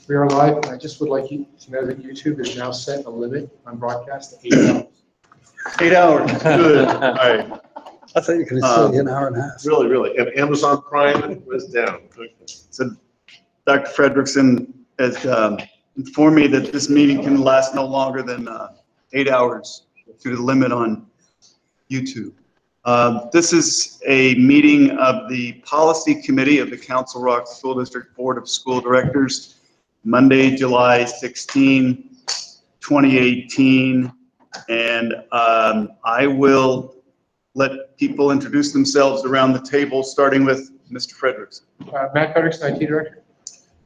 We are live, and I just would like you to know that YouTube has now set a limit on broadcast to 8 hours. 8 hours, good, all right. I thought you could say an hour and a half. Really. And Amazon Prime was down. Okay. So Dr. Fredrickson has informed me that this meeting can last no longer than 8 hours due to the limit on YouTube. This is a meeting of the Policy Committee of the Council Rock School District Board of School Directors, Monday, July 16, 2018. And I will let people introduce themselves around the table, starting with Mr. Fredrickson. Matt Fredrickson, IT Director.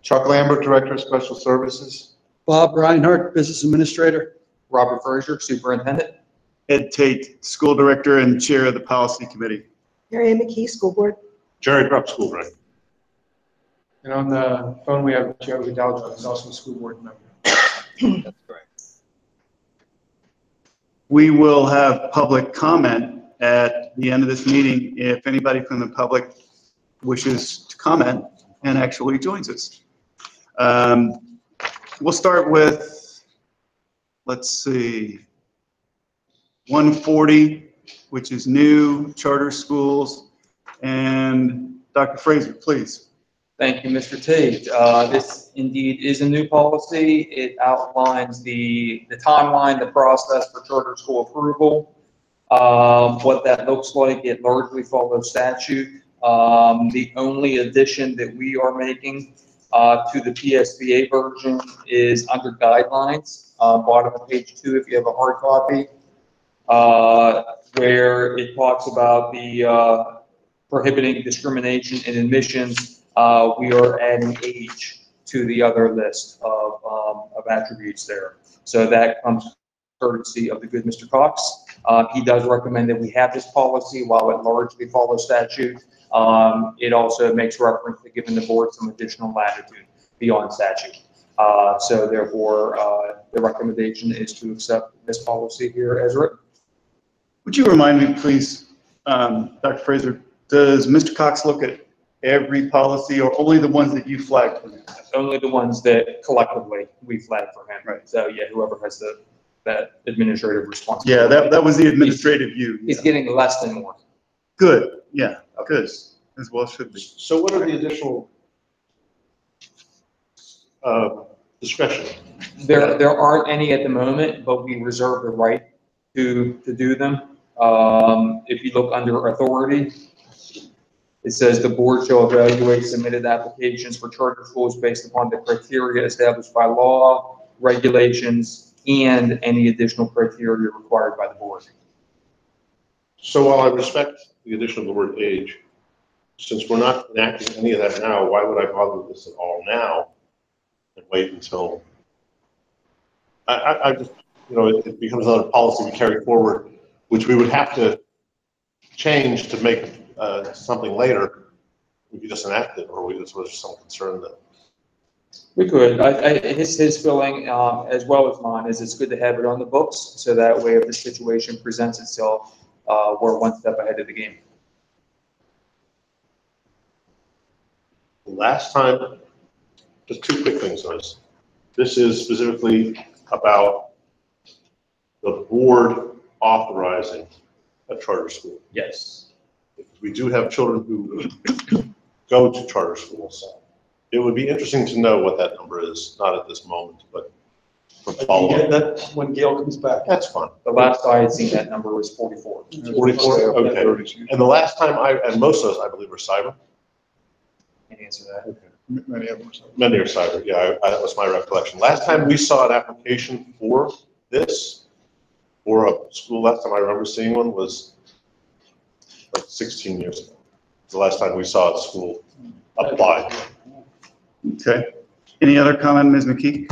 Chuck Lambert, Director of Special Services. Bob Reinhardt, Business Administrator. Robert Frazier, Superintendent. Ed Tate, School Director and Chair of the Policy Committee. Mary Ann McKee, School Board. Jerry Grubb, School Director. And on the phone, we have Joe Vidal, who's also a school board member. That's correct. We will have public comment at the end of this meeting if anybody from the public wishes to comment and actually joins us. We'll start with, let's see, 140, which is new charter schools. And Dr. Fraser, please. Thank you, Mr. Tate. This indeed is a new policy. It outlines the timeline, the process for charter school approval, what that looks like. It largely follows statute. The only addition that we are making to the PSBA version is under guidelines, bottom of page 2 if you have a hard copy, where it talks about the prohibiting discrimination in admissions. We are adding age to the other list of attributes there. So that comes courtesy of the good Mr. Cox. He does recommend that we have this policy while it largely follows statute. It also makes reference to giving the board some additional latitude beyond statute. So therefore, the recommendation is to accept this policy here as written. Would you remind me, please, Dr. Fraser, does Mr. Cox look at every policy or only the ones that you flagged for him? Only the ones that collectively we flag for him. Right. So yeah, whoever has that administrative responsibility. Yeah, that was the administrative view. He's Yeah. getting less than more. Good, yeah, good, as well should be. So what are the additional discretion? There aren't any at the moment, but we reserve the right to do them. If you look under authority, it says the board shall evaluate submitted applications for charter schools based upon the criteria established by law, regulations, and any additional criteria required by the board. So while I respect the addition of the word age, since we're not enacting any of that now, why would I bother with this at all now and wait until I just, it becomes another policy we carry forward, which we would have to change to make something later. We could just enact it, or was some concern that We could. His feeling, as well as mine, is it's good to have it on the books, so that way if the situation presents itself, we're one step ahead of the game. last time, just two quick things on this. This is specifically about the board authorizing a charter school. Yes. We do have children who go to charter schools. It would be interesting to know what that number is, not at this moment, but for follow-up. That's when Gail comes back. That's fine. The last I had seen that number was 44. 44, okay. And the last time and most of those, I believe, are cyber. Can't answer that. Okay. Many are cyber, yeah, that was my recollection. Last time we saw an application for this, for a school, last time I remember seeing one was like 16 years ago. The last time we saw a school apply. Okay. Any other comment, Ms. McKee?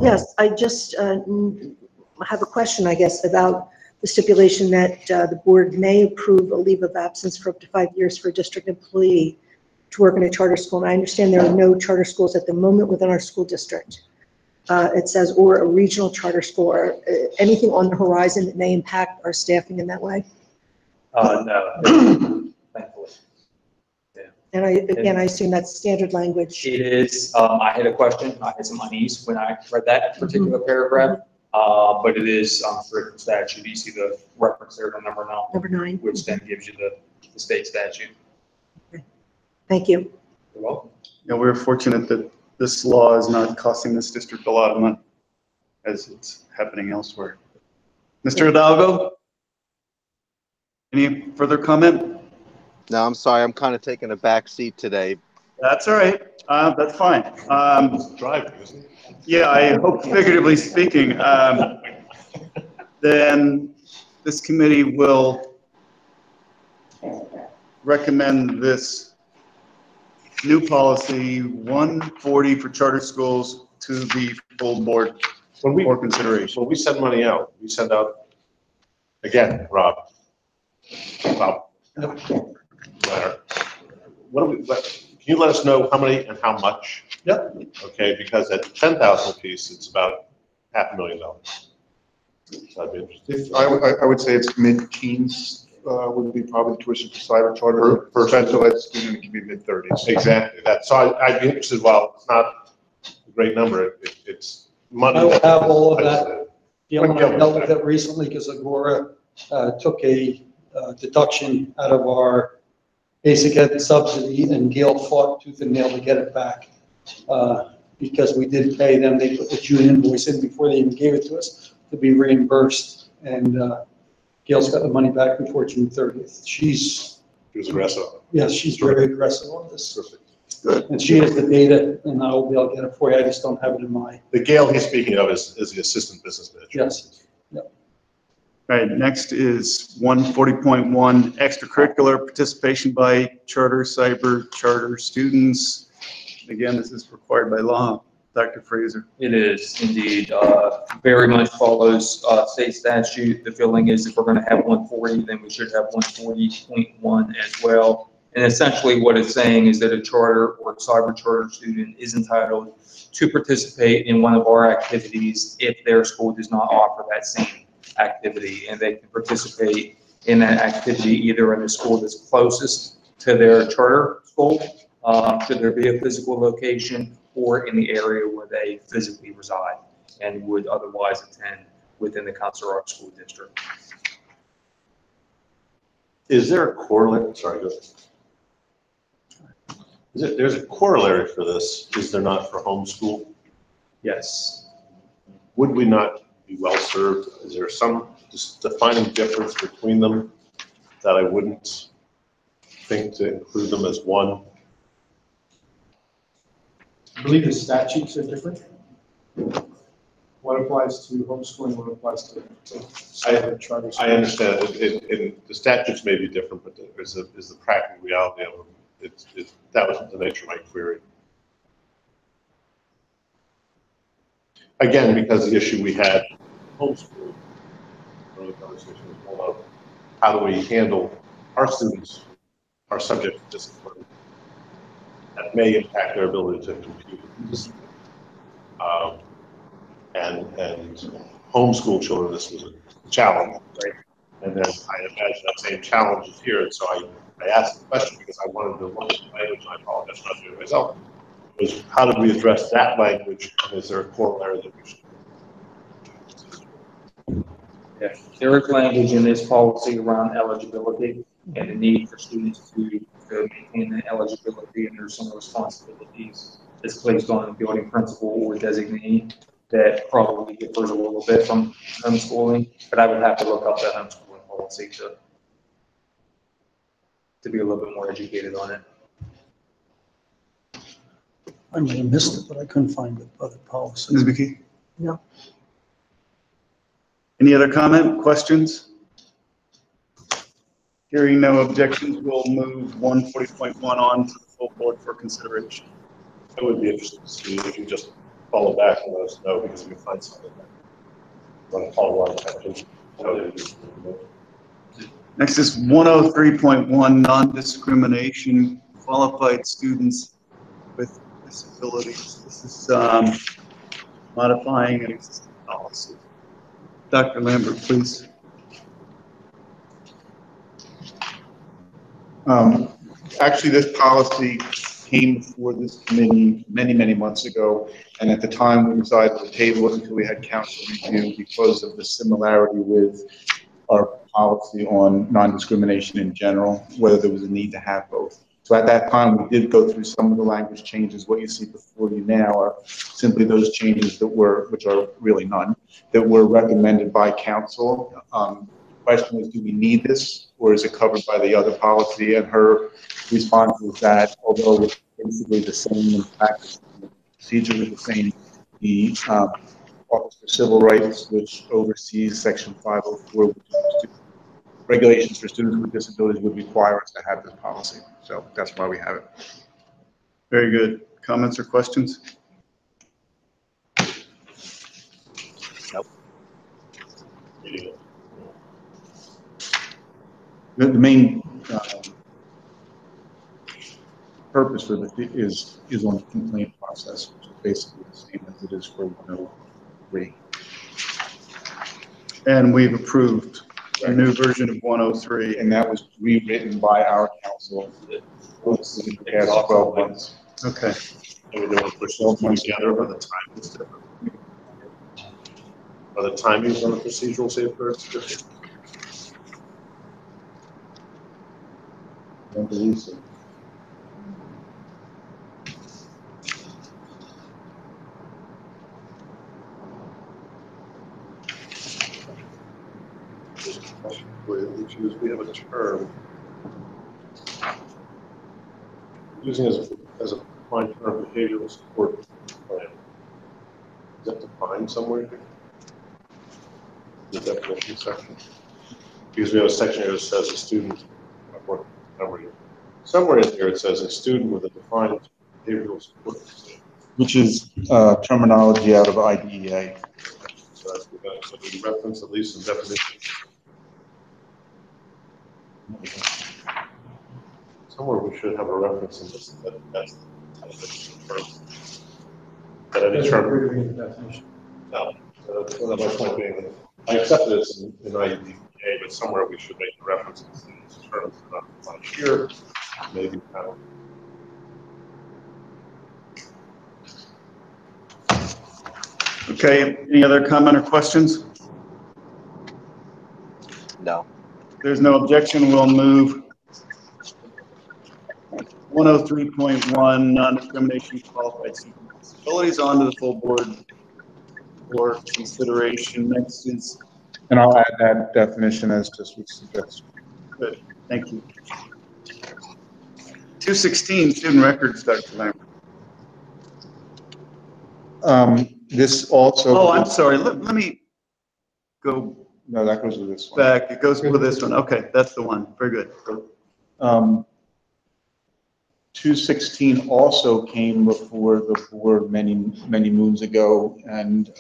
Yes, I just have a question, I guess, about the stipulation that the board may approve a leave of absence for up to 5 years for a district employee to work in a charter school. And I understand there are no charter schools at the moment within our school district. It says, or a regional charter school, or anything on the horizon that may impact our staffing in that way? No, thankfully. Yeah. And I assume that's standard language. It is, I had a question, I had some unease when I read that particular paragraph, but it is, written statute. You see the reference there to number 9, Number 9. which then gives you the state statute. Thank you. You're welcome. Yeah, we're fortunate that this law is not costing this district a lot of money, as it's happening elsewhere. Mr. Hidalgo? Any further comment? No, I'm sorry, I'm kind of taking a back seat today. That's all right. That's fine. Driving, isn't it? Yeah, I hope figuratively speaking. Then this committee will recommend this new policy 140 for charter schools to the full board for consideration. When we send money out, we send out, again, Rob, can you let us know how many and how much? Yep. Okay, because at 10,000 apiece, it's about $500,000. So I'd be interested. I would say it's mid-teens, would be probably the tuition for cyber charter. For special ed student, it can be mid-30s. Exactly, I'd be interested, while it's not a great number, it's money. I will have all of that. Gail and I When dealt with it recently because Agora took a deduction out of our basic ed subsidy, and Gail fought tooth and nail to get it back. Because we did pay them, they put the June invoice in before they even gave it to us to be reimbursed. And Gail's got the money back before June 30th. He was aggressive. Yes, she's very aggressive on this. Perfect. And she has the data, and I will be able to get it for you. I just don't have it in my, The Gail he's speaking of is the assistant business manager. yes. All right, next is 140.1 extracurricular participation by cyber charter students. Again, this is required by law. Dr. Fraser. It is indeed, very much follows state statute. The feeling is if we're going to have 140, then we should have 140.1 as well. And essentially what it's saying is that a charter or cyber charter student is entitled to participate in one of our activities if their school does not offer that same activity. And they can participate in that activity either in the school that's closest to their charter school, should there be a physical location, or in the area where they physically reside and would otherwise attend within the Council Rock School District. Is there a corollary, sorry, go ahead. There's a corollary for this, is there not, for homeschool? Yes. Would we not be well served? Is there some just defining difference between them that I wouldn't think to include them as one? I believe the statutes are different. What applies to homeschooling, what applies to charter schools. I understand, the statutes may be different, but is the practical reality of them, that was the nature of my query. Again, because the issue we had, homeschooling, early conversation was more of how do we handle our students are subject to discipline that may impact their ability to compete. And homeschool children, this was a challenge, right? And then I imagine that same challenge is here. And so I asked the question because I wanted to look at the language, and I apologize for not doing it myself, was how did we address that language, and is there a corollary that we should? Yeah. There is language in this policy around eligibility and the need for students to maintain the eligibility, and there's some responsibilities that's placed on a building principal or designee that probably differs a little bit from homeschooling, but I would have to look up that homeschooling policy to be a little bit more educated on it. I may have missed it, but I couldn't find the other policy. Ms. McKee? No. Any other comment, questions? Hearing no objections, we'll move 140.1 on to the full board for consideration. I would be interested to see if you just follow back and let us know, because we find something that you want to call our attention. Next is 103.1 non-discrimination qualified students with disabilities. This is modifying an existing policy. Dr. Lambert, please. Actually, this policy came before this committee many, many months ago. And at the time, we decided to table it until we had council review because of the similarity with our policy on non-discrimination in general, whether there was a need to have both. So at that time, we did go through some of the language changes. What you see before you now are simply those changes that were, which are really none, that were recommended by council. Question was, do we need this, or is it covered by the other policy? And her response was that although it's basically the same in practice, the procedure is the same, the Office for Civil Rights, which oversees Section 504, which is regulations for students with disabilities, would require us to have this policy. So that's why we have it. Very good. Comments or questions? The main purpose for this is on the complaint process, which is basically the same as it is for 103. And we've approved a new version of 103. And that was rewritten by our council in the past 12 months. Okay. And we're doing procedures together by the time is different. By the timings on the procedural safeguards different. I don't believe so. Which is, we have a term using as a defined term, behavioral support plan. Is that defined somewhere here? The definition section? Because we have a section here that says a student, somewhere in here it says a student with a defined behavioral support plan. Which is terminology out of IDEA. So that's what that, so we reference at least some definition. Somewhere we should have a reference in this, that's the term. That any term. No, so my point being that I accept this in IDEA, but somewhere we should make a reference to these terms not defined here, maybe how. Okay, any other comment or questions? No. There's no objection, we'll move 103.1, non-discrimination qualified student with disabilities, onto the full board for consideration. Next is, And I'll add that definition as just was suggested. good, thank you. 216, student records, Dr. Lambert. This also. Oh, I'm sorry, let me go No, that goes with this one. back. It goes with this one. Okay, that's the one. Very good. 216 also came before the board many moons ago, and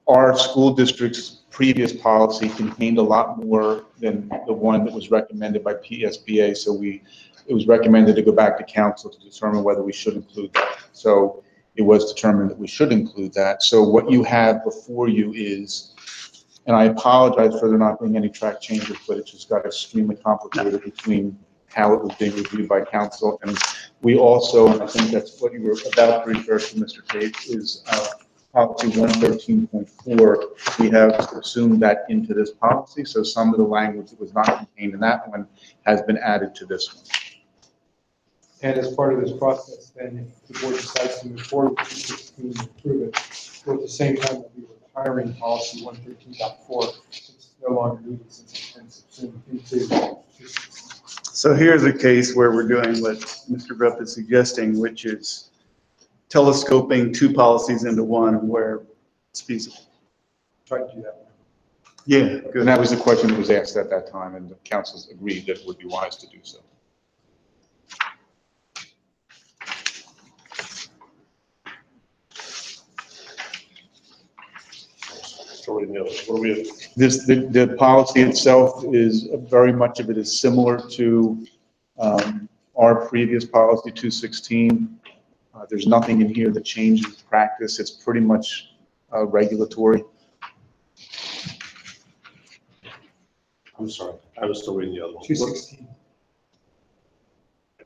our school district's previous policy contained a lot more than the one that was recommended by PSBA, so it was recommended to go back to council to determine whether we should include that. So it was determined that we should include that. So what you have before you is, and I apologize for there not being any track changes, but it just got extremely complicated between how it was being reviewed by council. And we also, and I think that's what you were about to refer to, Mr. Tate, is policy 113.4. We have assumed that into this policy. So some of the language that was not contained in that one has been added to this one. And as part of this process, then if the board decides to move forward with 216 and approve it, we'll at the same time we'll be retiring policy 113.4, since it's no longer needed since it's been subsumed into 216. So here's a case where we're doing what Mr. Rupp is suggesting, which is telescoping two policies into one where it's feasible. Try to do that. Yeah, good. And that was the question that was asked at that time, and the councils agreed that it would be wise to do so. What do we have? The policy itself is, very much of it is similar to our previous policy, 216. There's nothing in here that changes practice. It's pretty much regulatory. I'm sorry, I was still reading the other one. 216.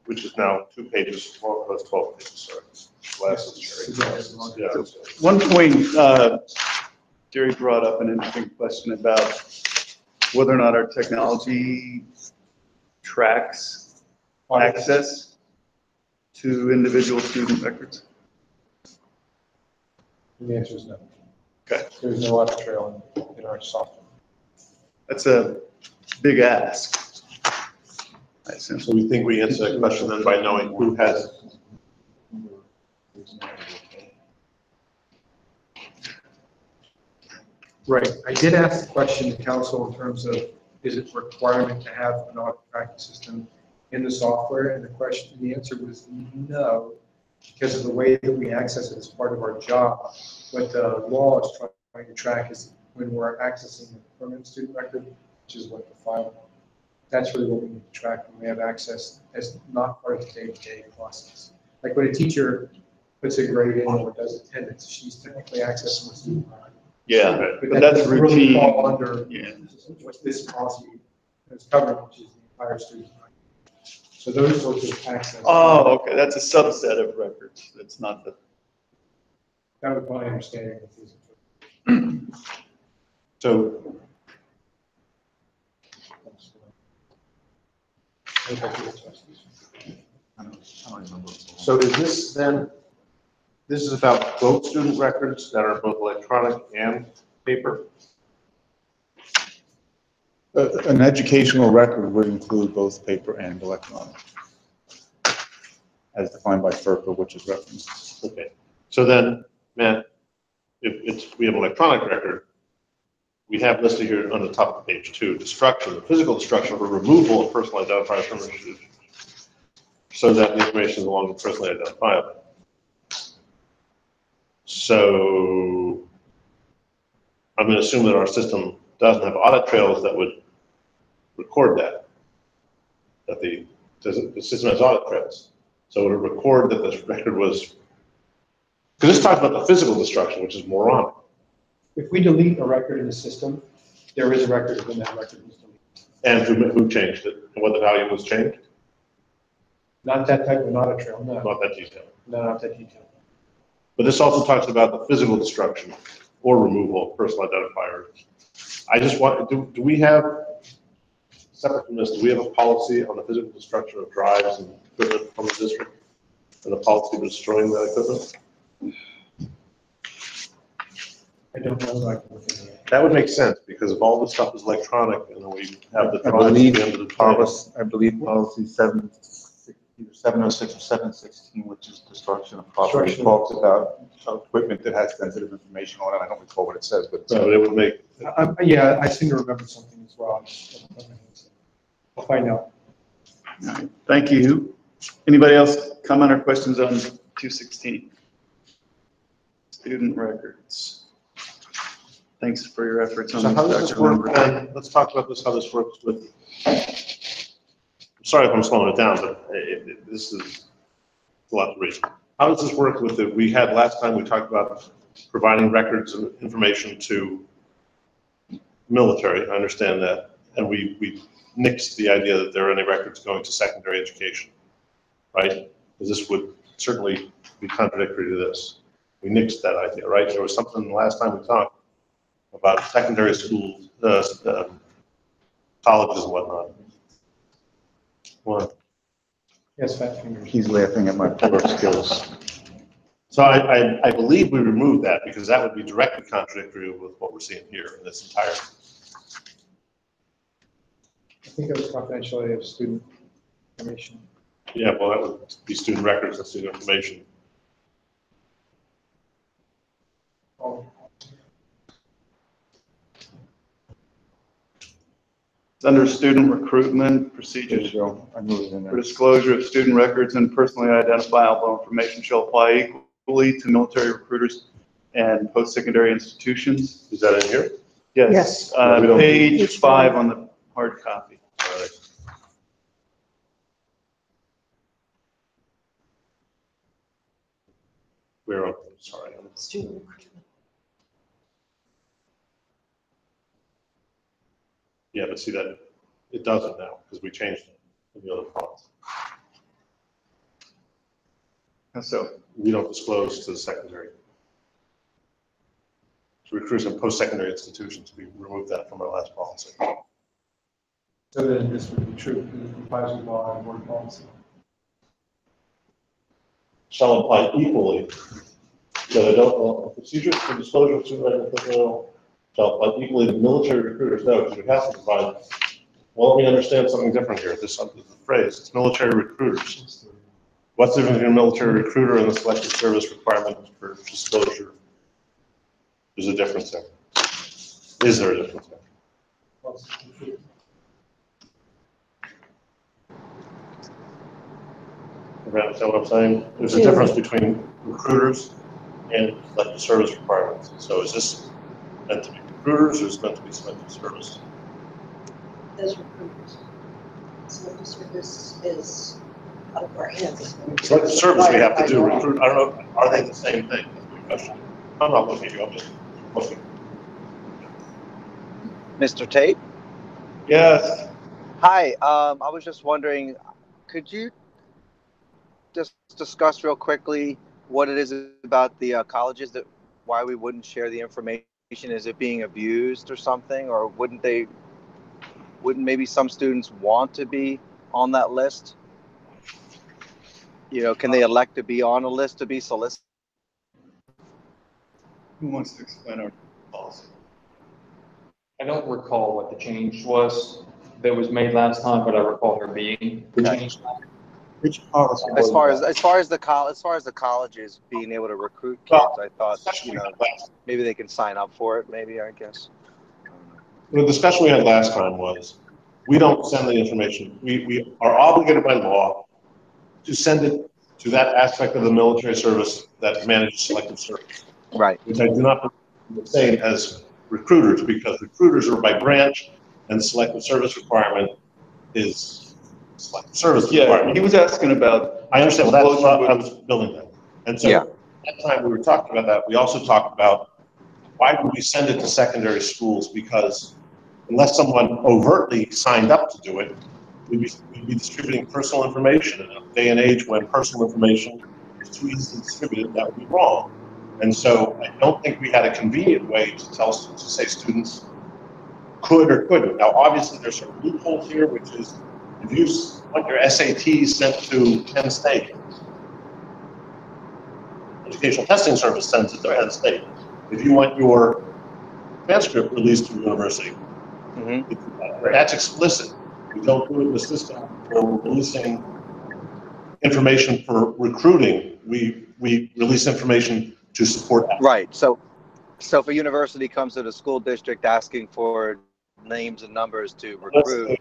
Which is now 2 pages, well, that's 12 pages, sorry. Glasses, Jerry. Yeah. One point, Jerry brought up an interesting question about whether or not our technology tracks access to individual student records. And the answer is no. Okay. There's no audit trail in our software. That's a big ask, I assume. So we think we answer that question then by knowing who has it. Right. I did ask the question to council in terms of, is it a requirement to have an audit tracking system in the software? And the answer was no, because of the way that we access it as part of our job. What the law is trying to track is when we're accessing the permanent student record, which is what the file. That's really what we need to track when we have access as not part of the day-to-day process. Like when a teacher puts a grade in or does attendance, she's technically accessing the student record. Yeah, But but that that's doesn't really routine. fall under Yeah. what this policy is covering, which is the entire student record. So those sorts of access. Oh, okay, that's a subset of records. That's not the, That was my understanding of this. So, so is this then, this is about both student records that are both electronic and paper? An educational record would include both paper and electronic, as defined by FERPA, which is referenced. Okay, so then, Matt, if we have an electronic record, we have listed here on the top of page 2, destruction, the physical destruction or removal of personal identifiers from records so that the information is no longer personally identifiable. So I'm going to assume that our system doesn't have audit trails that would record that. That the system has audit trails. So it would record that this record was, because this talks about the physical destruction, which is moronic. If we delete a record in the system, there is a record when that record was deleted. And who changed it, and what the value was changed? Not that type of audit trail, no. Not that detailed. No, not that detailed. But this also talks about the physical destruction or removal of personal identifiers. I just want, do we have, separate from this, do we have a policy on the physical destruction of drives and equipment from the district? And a policy for destroying that equipment? I don't know if I can look into that. That would make sense, because if all this stuff is electronic and then we have the I drives at believe the end of the tunnel. policy, I believe policy 706 or 716, which is destruction of property, Destruction. talks about equipment that has sensitive information on it. I don't recall what it says, but So it would make, Yeah, I seem to remember something as well. I'll find out. all right, thank you. Anybody else comment or questions on 216? Student records. Thanks for your efforts on so this, how does this Dr. work Lambert. then? Let's talk about this, how this works with, I'm sorry if I'm slowing it down, but this is a lot to read. How does this work with the, we had last time we talked about providing records and information to military, I understand that, and we nixed the idea that there are any records going to secondary education, right? Because this would certainly be contradictory to this. We nixed that idea, right? There was something the last time we talked about secondary schools, colleges and whatnot. What? Yes, fat fingers. he's laughing at my poor skills. So I believe we removed that because that would be directly contradictory with what we're seeing here in this entire. I think it was confidentiality of student information. Yeah, well, that would be student records and student information. Oh, It's under student recruitment There you procedures. go. I knew it was in For there. disclosure of student records and personally identifiable information shall apply equally to military recruiters and post-secondary institutions. Is that in here? Yes. We don't- Page Page 5 on the hard copy. All right. We're, I'm sorry. Student recruitment. Yeah, but see that, it doesn't now, because we changed it in the other policy. And so, We don't disclose to the secondary. To recruits in post-secondary institutions, we removed that from our last policy. So then this would be true, because it complies with law and board policy. Shall apply equally. So they don't, procedures for disclosure of supervisor personnel shall apply equally to military recruiters. No, because we have to provide, well, let me understand something different here. This is the phrase, it's military recruiters. What's the difference between a military recruiter and the selective service requirement for disclosure? There's a difference there. Is there a difference there? Understand what I'm saying? There's a difference between recruiters and selective service requirements. So is this meant to be recruiters or is it meant to be selective service? As recruiters. Selective service is out of our hands. Selective service we have to do, recruit, I don't know, are they the same thing? That's my question. I'm not looking at you, I'm just looking. Mr. Tate? Yes. Hi, I was just wondering, could you just discuss real quickly what it is about the colleges that why we wouldn't share the information? Is it being abused or something, or wouldn't maybe some students want to be on that list? You know, can they elect to be on a list to be solicited? who wants to explain our policy? I don't recall what the change was that was made last time, but I recall there being the change. Which policy? As far as the colleges being able to recruit kids, I thought, you know, maybe they can sign up for it. Maybe, I guess. The discussion we had last time was, we don't send the information. We are obligated by law to send it to that aspect of the military service that manages selective service. Right. Which I do not believe the same as recruiters, because recruiters are by branch and selective service requirement is selective service Yeah, requirement. he was asking about. I understand, well, that's what I was building that. And so Yeah. at that time we were talking about that. We also talked about why would we send it to secondary schools? Because unless someone overtly signed up to do it, we'd be distributing personal information. In a day and age when personal information is too easily distributed, that would be wrong. And so I don't think we had a convenient way to say students could or couldn't. Now, obviously, there's some loopholes here, which is if you want your SATs sent to Penn State, Educational Testing Service sends it to Penn State. If you want your transcript released to the university, that's explicit. We don't do it in the system for releasing information for recruiting. We release information to support that. Right. So if a university comes to the school district asking for names and numbers to recruit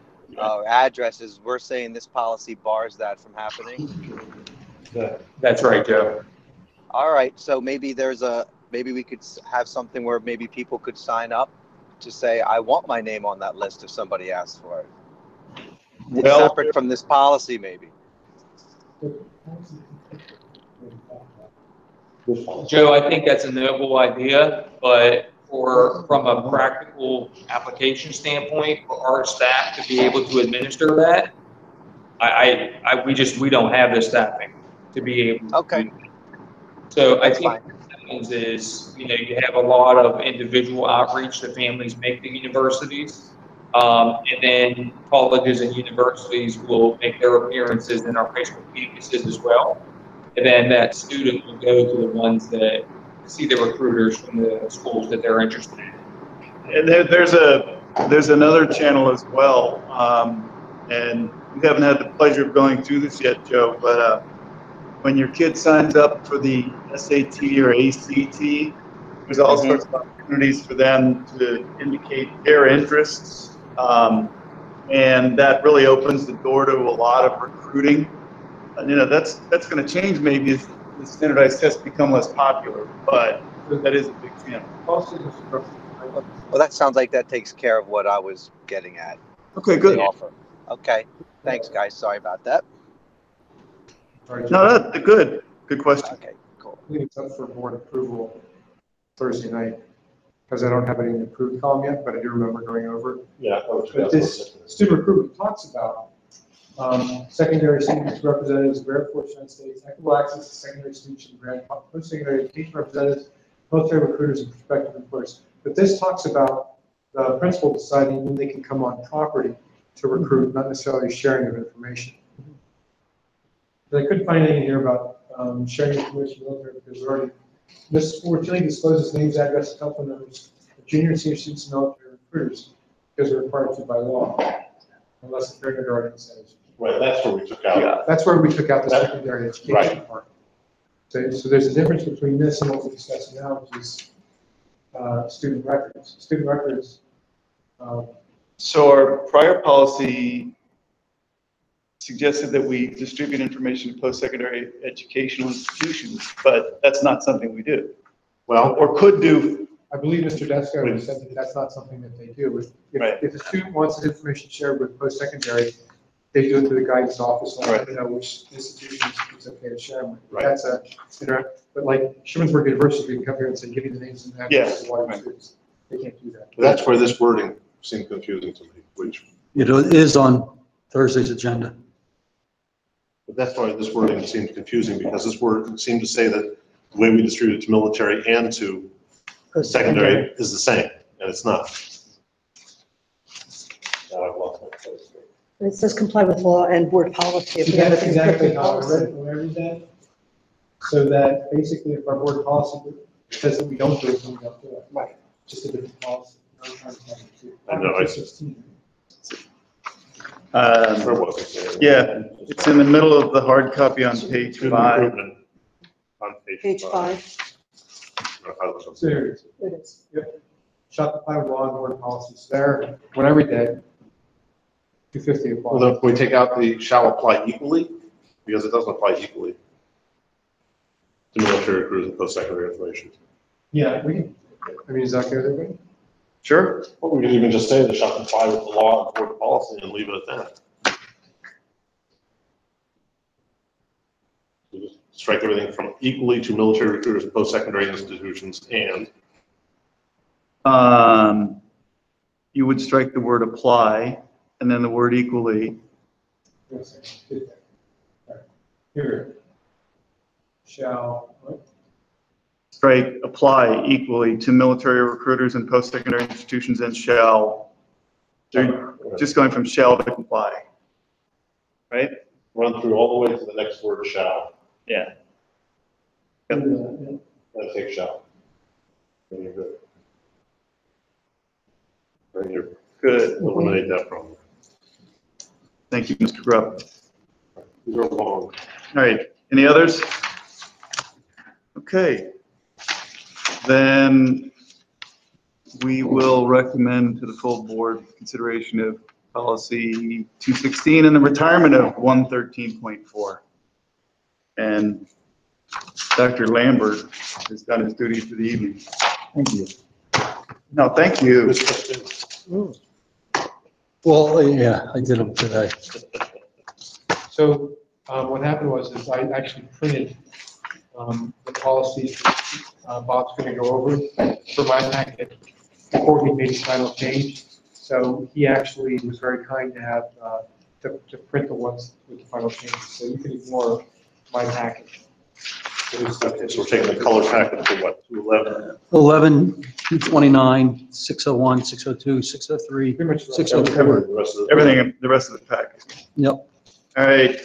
addresses, we're saying this policy bars that from happening. That's right, Joe. All right. So maybe maybe we could have something where maybe people could sign up to say, I want my name on that list if somebody asks for it. Well, separate from this policy, maybe. Joe, I think that's a noble idea, but from a practical application standpoint, for our staff to be able to administer that, we don't have the staffing to be able to. Okay. Do that. So That's I think fine. what happens is, you have a lot of individual outreach that families make to universities. And then colleges and universities will make their appearances in our Facebook campuses as well. And then that student will go to the ones that see the recruiters from the schools that they're interested in. And there's another channel as well, and we haven't had the pleasure of going through this yet, Joe, but when your kid signs up for the SAT or ACT, there's all sorts of opportunities for them to indicate their interests, and that really opens the door to a lot of recruiting. And, that's going to change maybe as the standardized tests become less popular, but that is a big channel. Well, that sounds like that takes care of what I was getting at. Okay, good. The offer. Okay. Thanks, guys. Sorry about that. No, that's good. Good question. Okay, cool. I think it's up for board approval Thursday night. because I don't have it in the approved column yet, but I do remember going over it. Yeah. that was But this student recruitment talks about secondary students representatives of Air Force United States, equitable access to secondary speech and grant, post-secondary education representatives, military recruiters, and prospective employers. But this talks about the principal deciding when they can come on property to recruit, not necessarily sharing of information. But I couldn't find anything here about sharing information with military because we're already, this school routinely discloses names, addresses, telephone numbers of junior and senior students and military recruiters because they're required to by law, unless the parent or guardian says. Right, that's where we took out. Yeah. That's where we took out the secondary education Right. part. So there's a difference between this and what we're discussing now, which is student records. Student records. So our prior policy suggested that we distribute information to post-secondary educational institutions, but that's not something we do. Well, Or could do. I believe Mr. Desko said that that's not something that they do. Right. If a student wants his information shared with post-secondary, they do it through the guidance office, and let Right. them know which institutions it's okay to share them with. Right. That's but like Shermansburg University, we can come here and say, give me the names and addresses of all your students. They can't do that. that's where this wording seemed confusing to me, which, It is on Thursday's agenda. but that's why this wording seemed confusing, because this word seemed to say that the way we distribute it to military and to secondary is the same, and it's not. Now I've lost my place. And it says comply with law and board policy. If we have That's a exactly conflicting how I read policy. it when I read that. So that basically if our board policy says that we don't do it, then we don't do it. Right. Just a different policy. I know, I- 16. Where was it? Yeah, it's in the middle of the hard copy on page Student 5. recruitment on Page 5, So here it is. it is. Yep. Shall comply with law and board policies there. When I read that, 250 Well, applies. then can we take out the shall apply equally, because it doesn't apply equally to military recruiters and post-secondary information. Yeah, we can, I mean, is that good, everybody? Sure. Well, we could even just say that shall comply with the law and board policy and leave it at that. We just strike everything from equally to military recruiters and post-secondary institutions and, You would strike the word apply and then the word equally. Yes, I did that. All right. Here. Shall, what? Strike apply equally to military recruiters and post-secondary institutions and shall. They're just going from shall to comply. Right? run through all the way to the next word shall, Yeah. and take shall. And you're good. And you're Good. eliminate that problem. Thank you, Mr. Grubb. These are long. All right, any others? Okay. Then we will recommend to the full board consideration of policy 216 and the retirement of 113.4. And Dr. Lambert has done his duty for the evening. Thank you. No, thank you. This question, Well, yeah, I did them today. So what happened was is I actually printed the policy Bob's going to go over for my packet before he made his final change. So he actually was very kind to have to print the ones with the final changes. So you can ignore my packet. okay, so we're taking the color packet to what, 211? 11, 229, 601, 602, 603, Pretty much 604. The rest of the- Everything, the rest of the package. Yep. All right,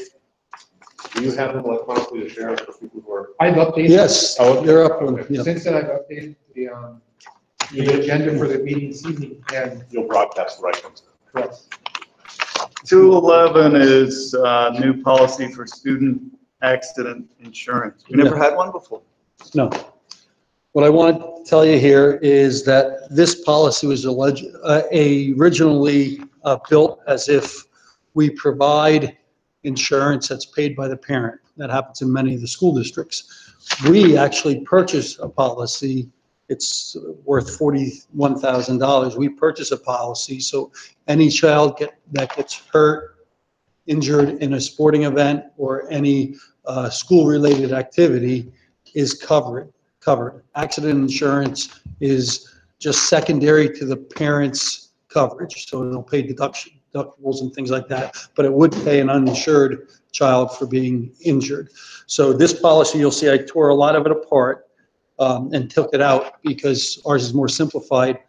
Do you have them electronically to share for people who are? I've updated. Yes, Oh, okay. they're up. on- yeah. Since then, I've updated the agenda for the meeting this evening and You'll broadcast the right ones. correct. 211 is new policy for student accident insurance. We never had one before. No. What I want to tell you here is that this policy was originally built as if we provide insurance that's paid by the parent. That happens in many of the school districts. We actually purchase a policy. It's worth $41,000. We purchase a policy, so any child that gets hurt, injured in a sporting event or any school-related activity is covered. Accident insurance is just secondary to the parents' coverage. So it'll pay deductibles and things like that, but it would pay an uninsured child for being injured. So this policy, you'll see I tore a lot of it apart and took it out because ours is more simplified.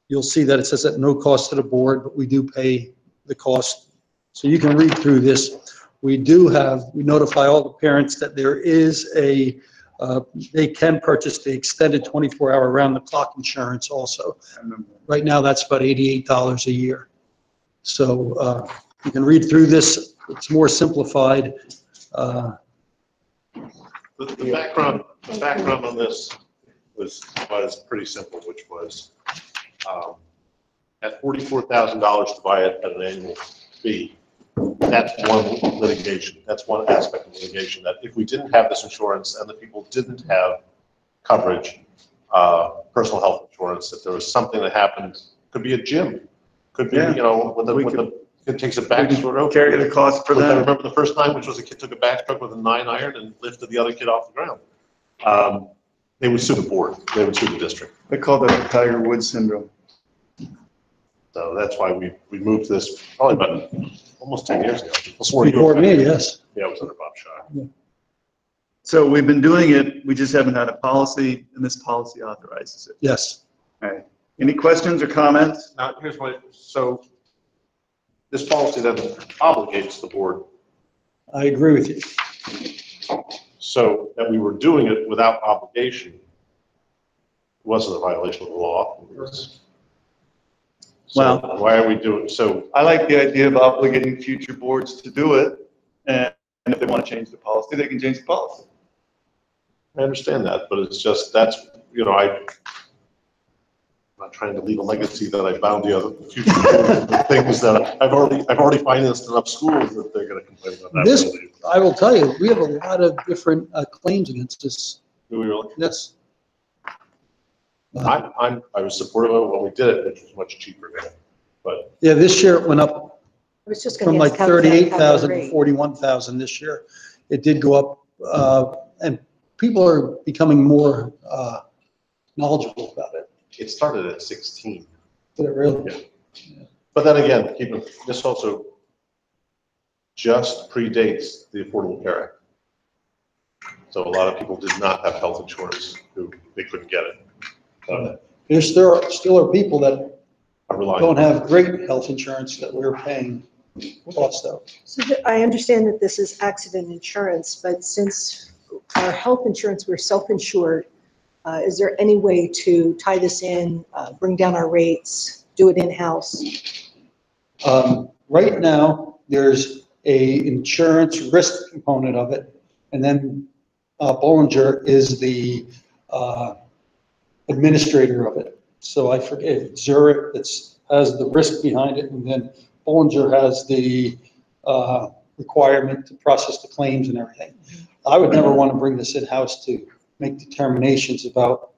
You'll see that it says at no cost to the board, but we do pay the cost. So you can read through this. We notify all the parents that there is they can purchase the extended 24-hour round-the-clock insurance also. Right now, that's about $88 a year. So you can read through this. It's more simplified. The background on this was pretty simple, which was at $44,000 to buy it at an annual fee. That's one litigation. That's one aspect of litigation, that if we didn't have this insurance and the people didn't have coverage, personal health insurance, if there was something that happened, could be a gym, could be, Yeah. you know, when the kid takes a back stroke. Carry the cost for I them. remember the first time, which was a kid took a backstroke with a 9-iron and lifted the other kid off the ground. They would sue the board. They would sue the district. They call that Tiger Woods syndrome. So that's why we moved this probably about almost 10 years ago. Before me, yes. Yeah, it was under Bob Shaw. So we've been doing it, we just haven't had a policy, and this policy authorizes it. Yes. All right. Any questions or comments? Now, here's so this policy then obligates the board. I agree with you. So that we were doing it without obligation wasn't a violation of the law. So Well, why are we doing, so I like the idea of obligating future boards to do it, and if they want to change the policy, they can change the policy. I understand that, but it's just, that's, you know, I'm not trying to leave a legacy that I bound the other future things that I've already financed enough schools that they're gonna complain about that. This, I will tell you, we have a lot of different claims against us. Do we really? Yes. I was supportive of it when we did it, which was much cheaper now, but Yeah, this year it went up I was just from going to like ask how does that 38,000 to rate? 41,000 this year. It did go up, and people are becoming more knowledgeable about it. it started at 16. But it really, But then again, this also just predates the Affordable Care Act. So a lot of people did not have health insurance who they couldn't get it. there still are people that I'm relying. don't have great health insurance that we're paying cost of. So I understand that this is accident insurance, but since our health insurance, we're self-insured, is there any way to tie this in, bring down our rates, do it in-house? Right now, there's a insurance risk component of it, and then Bollinger is the administrator of it. So I forget, Zurich has the risk behind it, and then Bollinger has the requirement to process the claims and everything. I would never want to bring this in-house to make determinations about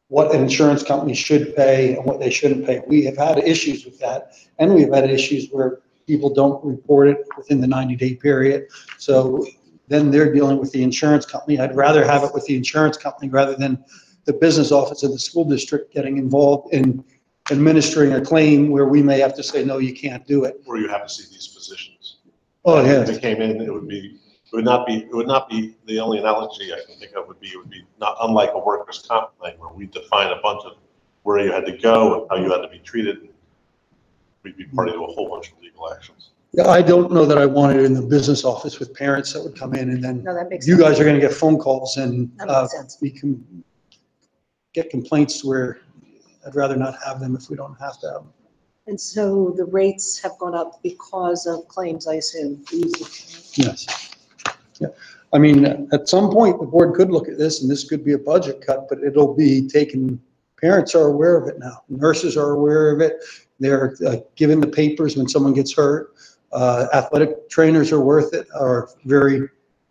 what an insurance company should pay and what they shouldn't pay. We have had issues with that, and we have had issues where people don't report it within the 90-day period. So then they're dealing with the insurance company. I'd rather have it with the insurance company rather than the business office of the school district getting involved in administering a claim where we may have to say, no, you can't do it. Or you have to see these physicians. Oh, yeah. If they came in, it would not be, the only analogy I can think of would be not unlike a workers' comp claim where we define a bunch of where you had to go and how you had to be treated. We'd be party to a whole bunch of legal actions. Yeah, I don't know that I want it in the business office with parents that would come in and then No, that makes you sense. guys are gonna get phone calls and That makes sense. we can get complaints where I'd rather not have them if we don't have to have them. And so the rates have gone up because of claims, I assume. Yes. Yeah. I mean, at some point, the board could look at this and this could be a budget cut, but it'll be taken, parents are aware of it now. Nurses are aware of it. They're given the papers when someone gets hurt. Athletic trainers are very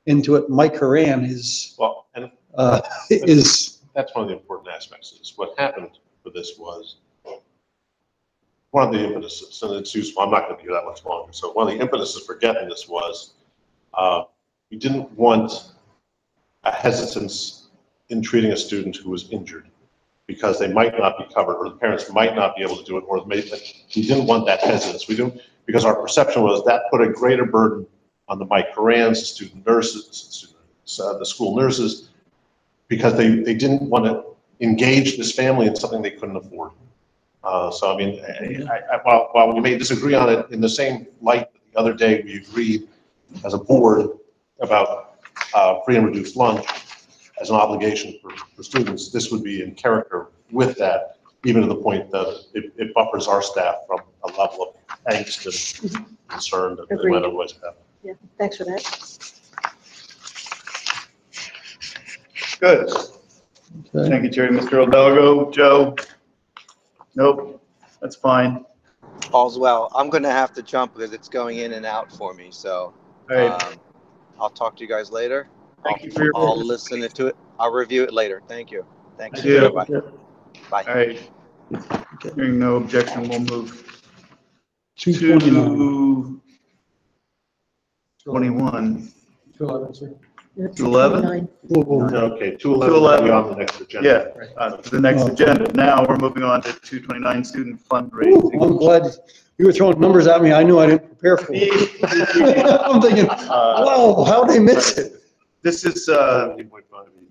into it. Mike Horan is, Well, and that's one of the important aspects of this. What happened for this was one of the impetuses, and it's useful, I'm not going to be that much longer. So one of the impetuses for getting this was we didn't want a hesitance in treating a student who was injured because they might not be covered, or the parents might not be able to do it, or maybe we didn't want that hesitance. We didn't, because our perception was that put a greater burden on the Mike Corrans, the student nurses, the school nurses, because they didn't want to engage this family in something they couldn't afford. So I mean, while we may disagree on it, in the same light, the other day we agreed as a board about free and reduced lunch as an obligation for students. This would be in character with that, even to the point that it buffers our staff from a level of angst and concern that they might otherwise have. Yeah, thanks for that. Good. Thank you, Jerry. Mr. Hidalgo, Joe? Nope, that's fine. All's well. I'm going to have to jump because it's going in and out for me. So All right. I'll talk to you guys later. Thank you for your. I'll listen to it. I'll review it later. Thank you. Thanks. Thank you. Bye. Bye. All right. Hearing no objection, we'll move 229. to 21. 211, sir. 211? Okay, 211 will be on the next agenda. Yeah, the next agenda. Now we're moving on to 229 student fundraising. I'm glad you were throwing numbers at me. I knew I didn't prepare for it. I'm thinking, wow, how'd they miss it? This is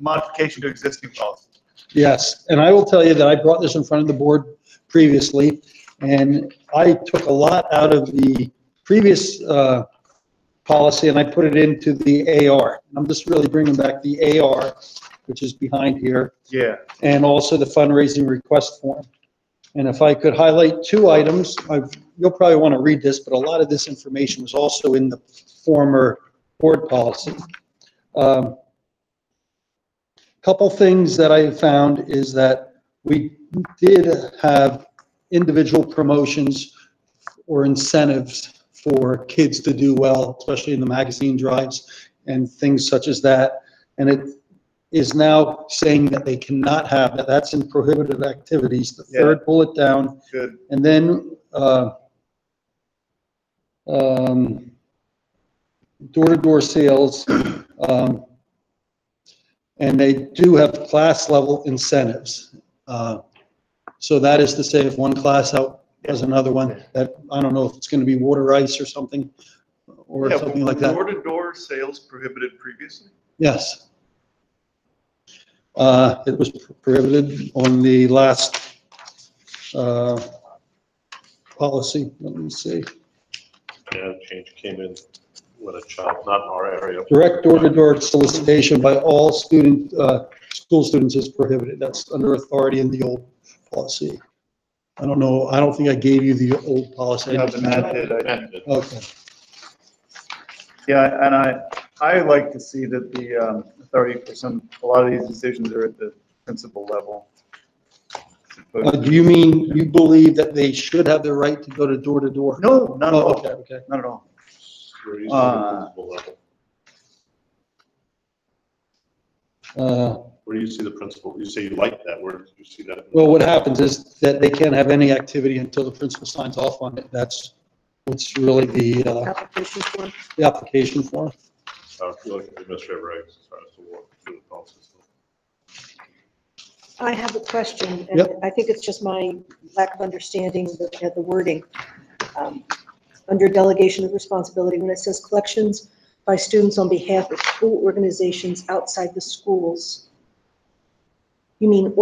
modification to existing policy. Yes, and I will tell you that I brought this in front of the board previously, and I took a lot out of the previous policy and I put it into the AR. I'm just really bringing back the AR, which is behind here. Yeah. And also the fundraising request form. And if I could highlight two items, you'll probably want to read this, but a lot of this information was also in the former board policy. Couple things that I found is that we did have individual promotions or incentives for kids to do well, especially in the magazine drives and things such as that. And it is now saying that they cannot have that. That's in prohibited activities, the third bullet down. Good. And then door-to-door sales, and they do have class level incentives. So that is to say, if one class out has another one, that I don't know if it's going to be water ice or something, or something like that. Door-to-door sales prohibited previously? Yes. It was prohibited on the last policy. Let me see. Yeah, change came in with a child, not in our area. Direct door-to-door solicitation by all school students is prohibited. That's under authority in the old policy. I don't know. I don't think I gave you the old policy. No, the Matt did. Okay. Yeah, and I like to see that the authority for a lot of these decisions are at the principal level. Do you mean you believe that they should have the right to go to door? No, not at all. Okay. Not at all. Where you see the principal level. Where do you see the principal? You say you like that. Where do you see that? Well, what happens is that they can't have any activity until the principal signs off on it. That's what's really the Application form. application form. If you look at the administrative regs, as far as the work through the policy. I have a question, and Yep. I think it's just my lack of understanding looking at the wording. Under delegation of responsibility, when it says collections by students on behalf of school organizations outside the schools, you mean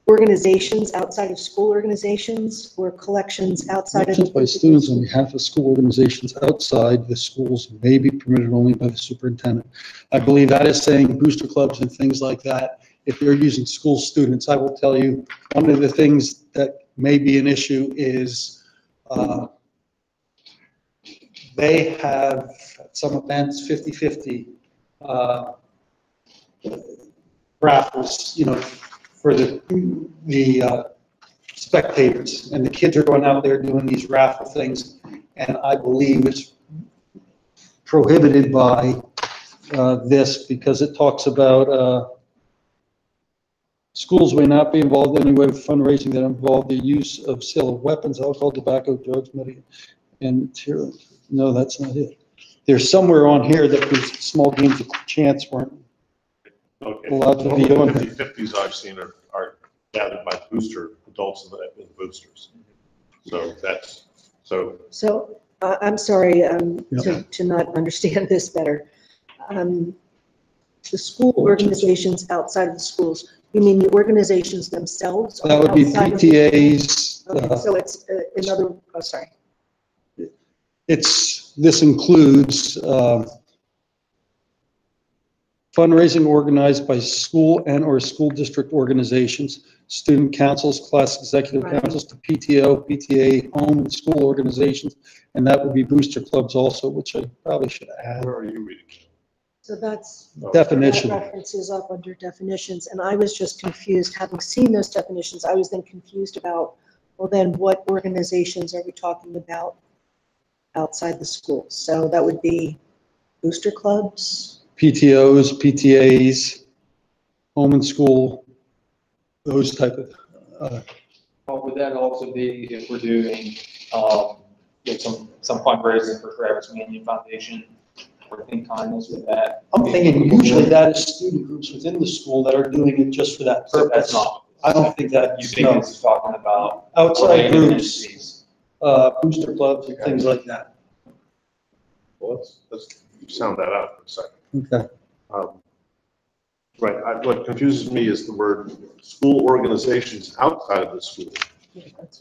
organizations outside of school organizations, or collections outside of? Collections by students on behalf of school organizations outside the schools may be permitted only by the superintendent. I believe that is saying booster clubs and things like that. If you're using school students, I will tell you, one of the things that may be an issue is they have at some events 50-50 raffles, for the spectators, and the kids are going out there doing these raffle things, and I believe it's prohibited by this because it talks about schools may not be involved in any way with fundraising that involve the use of sale of weapons, alcohol, tobacco, drugs, and material. No, that's not it. There's somewhere on here that these small games of chance weren't Okay. allowed to be on there. 50/50s I've seen are gathered by adults and boosters. So So, I'm sorry, to not understand this better. The school organizations outside of the schools, you mean the organizations themselves? That would be outside of the- PTAs. Okay, so it's another, oh, sorry. This includes fundraising organized by school and/or school district organizations, student councils, class executive Right. councils, to PTO, PTA, home and school organizations, and that would be booster clubs also, which I probably should add. where are you reading? So that's. Definition. That references up under definitions, and I was just confused, having seen those definitions, I was then confused about, well, then what organizations are we talking about outside the schools? So that would be booster clubs? PTOs, PTAs, home and school, those type of, Would that also be if we're doing, some fundraising for Travis Manion Foundation or in kindness with that? I'm thinking usually that is student groups within the school that are doing it just for that So that's purpose. not. I don't think that, You think no. it's talking about Outside related groups, entities? booster clubs and things like that. Well, let's sound that out for a second. Okay. Right, what confuses me is the word school organizations outside of the school.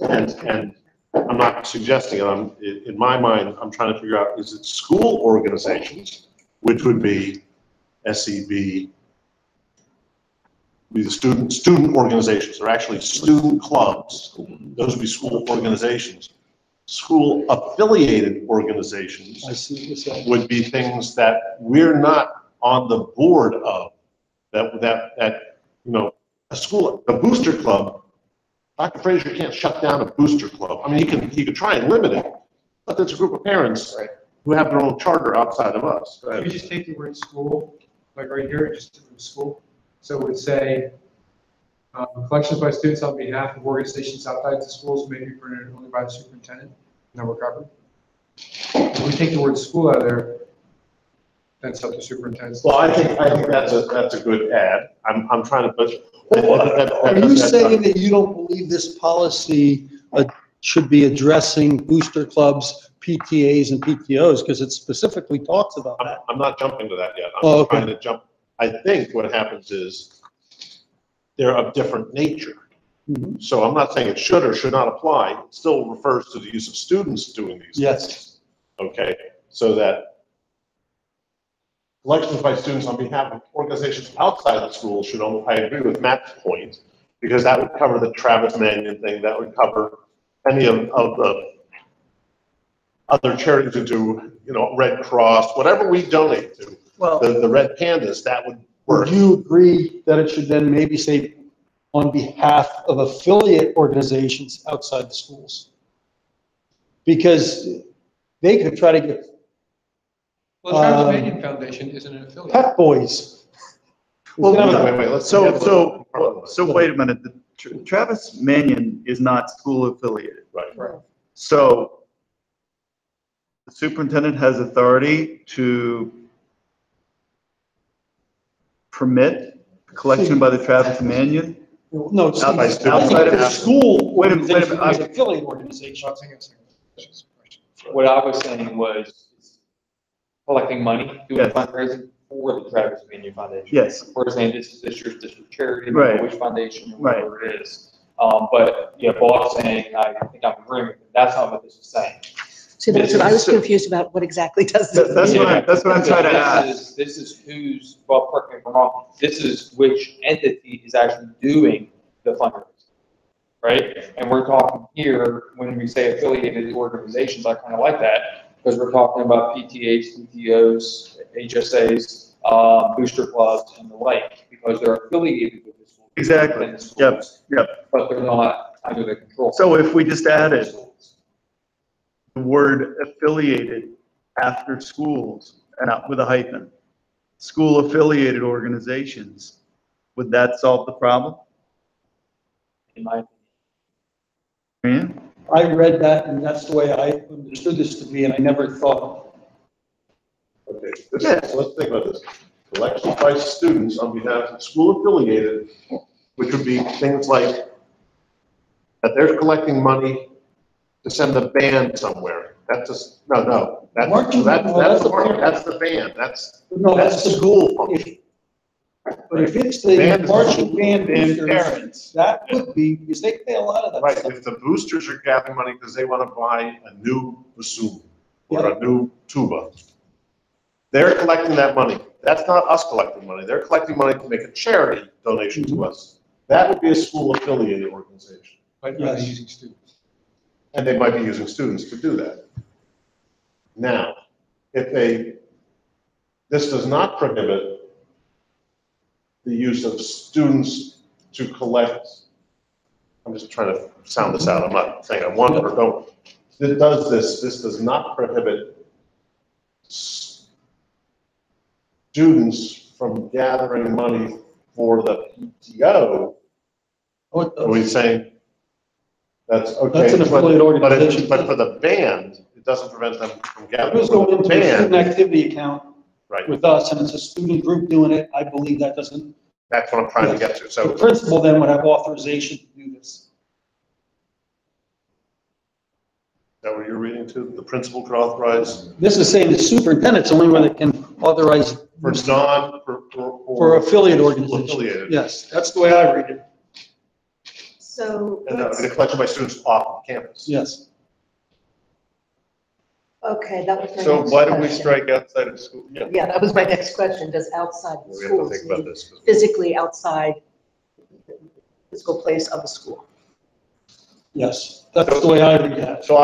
And I'm not suggesting it, in my mind, I'm trying to figure out, is it school organizations, which would be SEB, be the student organizations, they're actually student clubs, those would be school organizations. School affiliated organizations I see what you're saying. would be things that we're not on the board of, that a booster club, Dr. Fraser can't shut down a booster club. I mean, he could try and limit it, but there's a group of parents who have their own charter outside of us. Go ahead. You just take the word school, like right here, just from school. So it would say, collections by students on behalf of organizations outside the schools may be printed only by the superintendent, and then we're covered. If we take the word school out of there, that's up to superintendent. Well, I think that's a good add. I'm trying to put. Are you saying that you don't believe this policy should be addressing booster clubs, PTAs and PTOs, because it specifically talks about that? I'm not jumping to that yet. I'm Oh, just okay. trying to jump. I think what happens is they're of different nature. Mhm. So I'm not saying it should or should not apply. It still refers to the use of students doing these things. Yes. Okay, so that collections by students on behalf of organizations outside the school should, I agree with Matt's point, because that would cover the Travis Manion thing, that would cover any of the other charities who do, Red Cross, whatever we donate to, Well, the Red Pandas, that would work. would you agree that it should then maybe say on behalf of affiliate organizations outside the schools? Because they could try to get Well, Travis Manion Foundation isn't an affiliate. Pep Boys. Well, Wait, let's. So wait a minute, Travis Manion is not school affiliated. Right. So the superintendent has authority to permit collection by the Travis Manion? No, it's Outside I students. think the school Wait a minute, organization is affiliate organization. What I was saying was collecting money, doing Yes. fundraising for the Travis Manion Foundation. Yes, We're saying this is district charity, Right. which foundation, or Right. whatever it is. But yeah, Bob's saying, I think I'm agreeing with him, that's not what this is saying. See, that's what I was confused about, what exactly does this That's mean? what I'm trying to ask. This is who's, well, correct me if I'm wrong, this is which entity is actually doing the fundraising, right? And we're talking here, when we say affiliated organizations, I kind of like that, because we're talking about PTAs, PTOs, HSAs, booster clubs, and the like, because they're affiliated with the school. Exactly. within the schools, Yep. But they're not under the control. So if we just added the word affiliated after schools and out with a hyphen, school affiliated organizations, would that solve the problem? In my Yeah. I read that and that's the way I understood this to be, and I never thought. Okay, let's think about this. Collections by students on behalf of school affiliated which would be things like that they're collecting money to send a band somewhere. That's just, no, that's, Marching- that's, well, that's that's the, the- that's the band, that's No, that's the school function. But if it's the Band is- marching band And boosters, parents. that would be, because they pay a lot of that Right, stuff. if the boosters are gathering money because they want to buy a new bassoon or a new tuba, they're collecting that money. That's not us collecting money. They're collecting money to make a charity donation to us. That would be a school affiliated organization. But not using students. And they might be using students to do that. Now, this does not prohibit the use of students to collect. I'm just trying to sound this out. I'm not saying I want it or don't. This does not prohibit students from gathering money for the PTO. Are we saying that's okay? That's an affiliate organization. But for the band, it doesn't prevent them from It gathering was for going the into a student band. activity account Right, with us, and it's a student group doing it, I believe that doesn't, that's what I'm trying to get to. the So, principal then would have authorization to do this. is that what you're reading to? The principal could authorize This is saying the superintendent's the only one that can authorize for affiliate organizations. affiliated. Yes, that's the way I read it, So, And that would be the collection by students off campus. yes. okay, that was my So next why don't we question. strike outside of school? Yeah, that was my next question. Does outside the We have to schools think about mean this. physically outside the physical place of the school? Yes, that's the way I read that. So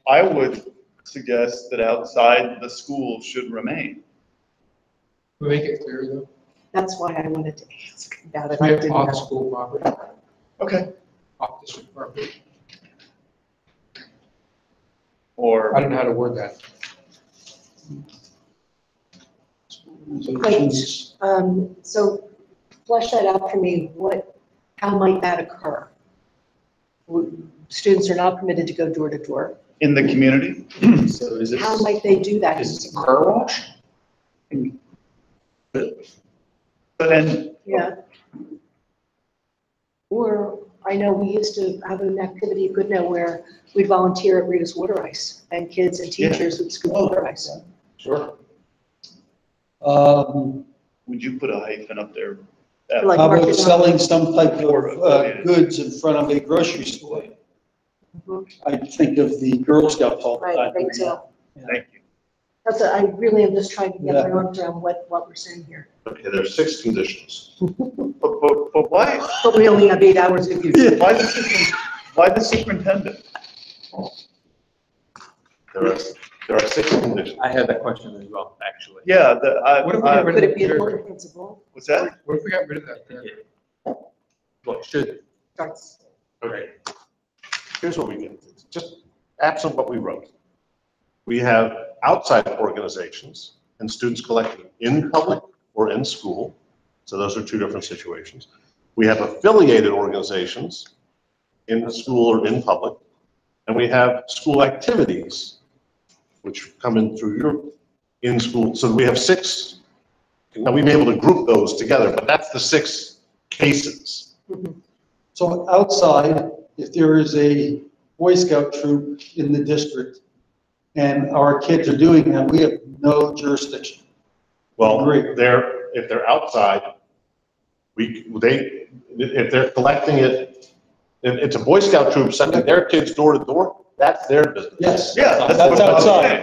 I would suggest that outside the school should remain. We make it clear though. That's why I wanted to ask about it. We I have didn't off know. school property, Okay. off district property. Or. I don't know how to word that. So flesh that out for me. How might that occur? Students are not permitted to go door to door. In the community? So is How might they do that? is this a car wash? But then, Yeah. Or I know we used to have an activity at Goodnow where we'd volunteer at Rita's Water Ice and kids and teachers would scoop water ice. Sure. would you put a hyphen up there? Like How about market- selling some type of goods in front of a grocery store? Mhm. I think of the Girl Scouts all the Right, time. right, so Thank you. I really am just trying to get my Yeah. arms around what we're saying here. Okay, there's 6 conditions. But why, But we only have 8 hours of use. why the superintendent? There are 6 conditions. I had that question as well, actually. Yeah, What if we get rid Could of it be a the board principal? what's that? What if we got rid of that paragraph? Well, should, Starts. Okay. Here's what we get, just absent what we wrote. We have outside organizations and students collecting in public or in school. So those are 2 different situations. We have affiliated organizations in the school or in public. And we have school activities, which come in through your in-school. So we have 6. Now, we may be able to group those together, but that's the 6 cases. So outside, if there is a Boy Scout troop in the district and our kids are doing that, we have no jurisdiction. Well, Agree. if they're outside, if they're collecting it, if it's a Boy Scout troop sending their kids door to door, that's their business. Yes. Yeah, That's what I'm saying.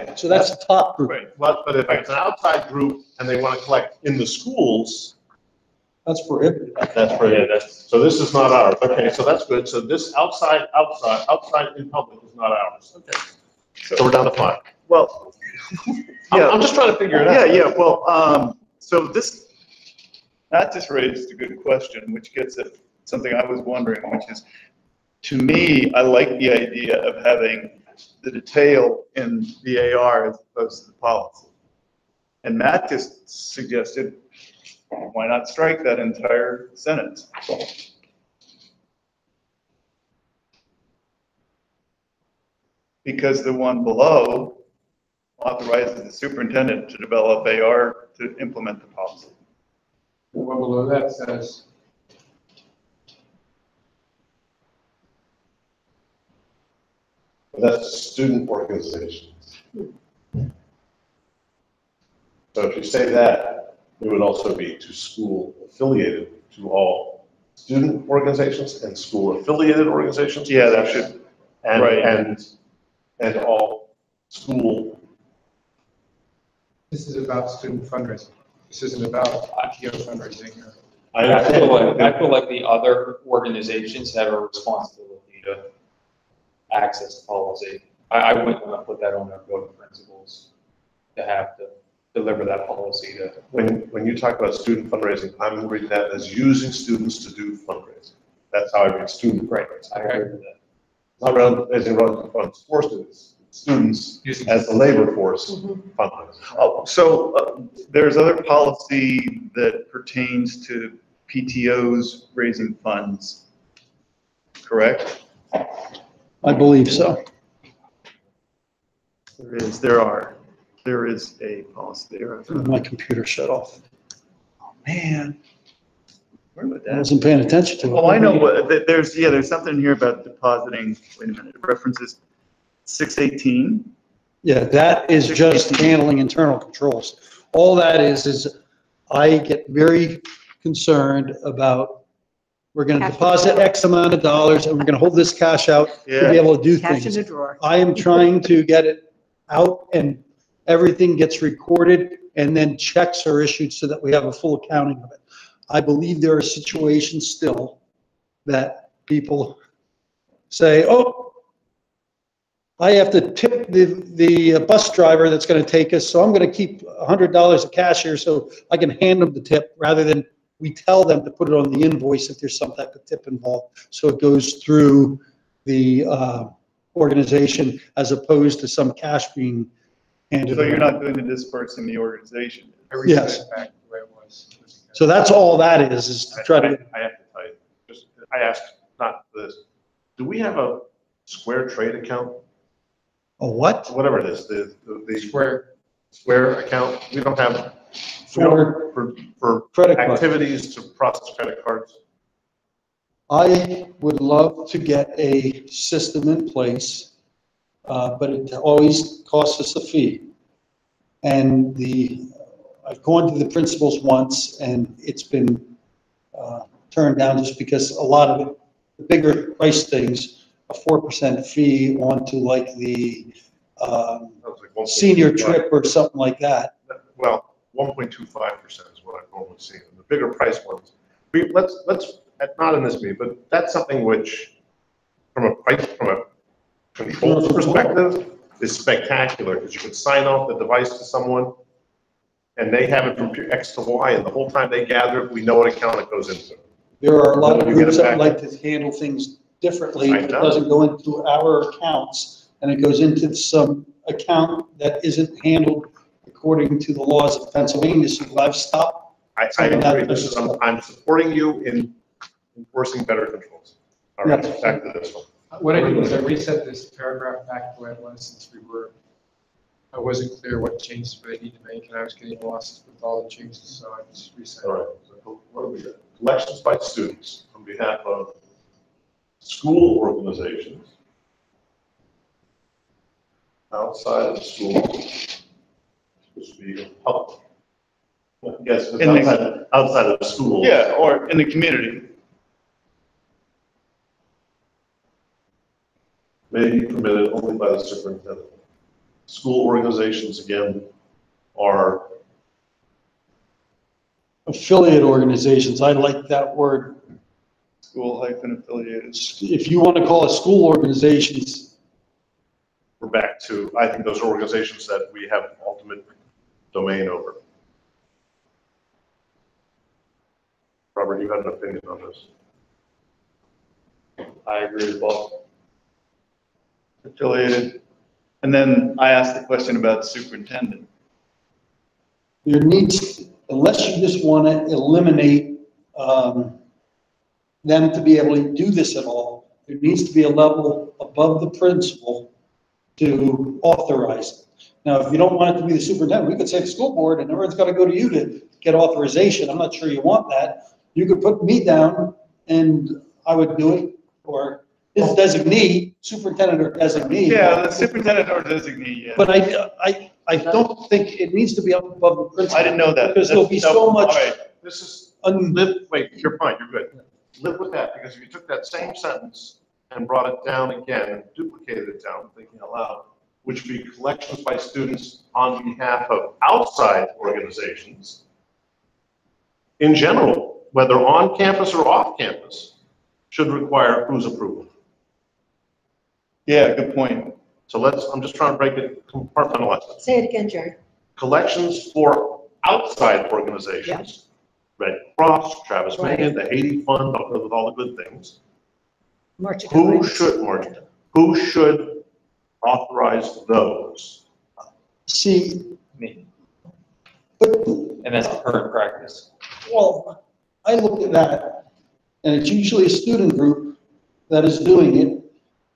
outside. So that's the top group. Right, but if it's an outside group and they want to collect in the schools, That's prohibited. that's prohibited. So this is not ours. Okay, so that's good. So this outside in public is not ours. Okay. So we're down to 5. Well, I'm just trying to figure it out. yeah, well, so that just raised a good question, which gets at something I was wondering, which is, to me, I like the idea of having the detail in the AR as opposed to the policy. And Matt just suggested, why not strike that entire sentence? Because the one below authorizes the superintendent to develop AR to implement the policy. One below that says, That's student organizations. So if you say that, it would also be to school affiliated, to all student organizations and school affiliated organizations. Yeah, that should, And, right. and all school. This is about student fundraising. This isn't about PTO fundraising. I feel like the other organizations have a responsibility to access policy. I wouldn't want to put that on their board of principals to have to deliver that policy to. When you talk about student fundraising, I'm reading that as using students to do fundraising. That's how I read student. Right, I agree with that. Not around, as in run for students as the labor force fundraising. Oh, so there's other policy that pertains to PTOs raising funds, correct? I believe so. There is a policy there. My computer shut off. Oh, man. Where would I that? wasn't paying attention to it. Oh, I know, there's something here about depositing, wait a minute, it references 618. Yeah, that is just handling internal controls. All that is I get very concerned about, we're gonna deposit X amount of dollars and we're gonna hold this cash out to Yeah. be able to do Cash in things. the drawer. I am trying to get it out and everything gets recorded and then checks are issued so that we have a full accounting of it. I believe there are situations still that people say, oh, I have to tip the bus driver that's gonna take us, so I'm gonna keep $100 of cash here so I can hand them the tip, rather than we tell them to put it on the invoice if there's some type of tip involved. So it goes through the organization as opposed to some cash being handed. So you're around. not doing the dispersing the organization? I reset Yes. it back the way it was. So that's all that is to try to. I have to tell you, I asked, not this, do we have a Square trade account? A what? Whatever it is, the Square account, we don't have, for Credit card. activities to process credit cards. I would love to get a system in place, but it always costs us a fee. And I've gone to the principals once and it's been turned down just because a lot of it, the bigger price things, a 4% fee onto like the That was like 1.25. senior trip or something like that. Well, 1.25% is what I've normally seen. The bigger price ones, let's, not in this meeting, but that's something which, from a control perspective, is spectacular, because you can sign off the device to someone, and they have it from X to Y, and the whole time they gather it, we know what account it goes into. There are a lot of You get it groups that back. like to handle things differently. I It know. doesn't go into our accounts and it goes into some account that isn't handled according to the laws of Pennsylvania. So I've stopped. I agree, I'm supporting you in enforcing better controls. All right, back to this one. What I did was I reset this paragraph back the way it was, since I wasn't clear what changes we need to make, and I was getting lost with all the changes, so I just reset. All right, so what do we got? Collections by students on behalf of school organizations outside of the school, which would be public. Yes, but outside of the school. Yeah, or in the community. May be permitted only by the superintendent. School organizations, again, are, Affiliate organizations, I like that word. School-affiliated. If you want to call it school organizations, we're back to, I think those are organizations that we have ultimate domain over. Robert, you had an opinion on this. I agree with Bob. Affiliated. And then I asked the question about superintendent. there needs, unless you just want to eliminate them to be able to do this at all, there needs to be a level above the principal to authorize it. Now, if you don't want it to be the superintendent, we could say the school board and everyone's got to go to you to get authorization. I'm not sure you want that. You could put me down and I would do it, or his designee, superintendent or designee. Yeah, the superintendent or designee, yeah. But I don't think it needs to be up above the principal. I didn't know that. Because there'll be so much. All right. This is, un- wait, you're fine, you're good. Live with that, because if you took that same sentence and brought it down again, and duplicated it down, thinking aloud, which would be collections by students on behalf of outside organizations, in general, whether on campus or off campus, should require whose approval? Yeah, good point. So I'm just trying to break it, compartmentalize it. Say it again, Jerry. Collections for outside organizations, Red Cross, Travis Right. Magan, the Haiti Fund, with all the good things. March Who should authorize those? See, Me. but, And that's the current practice. well, I look at that, and it's usually a student group that is doing it.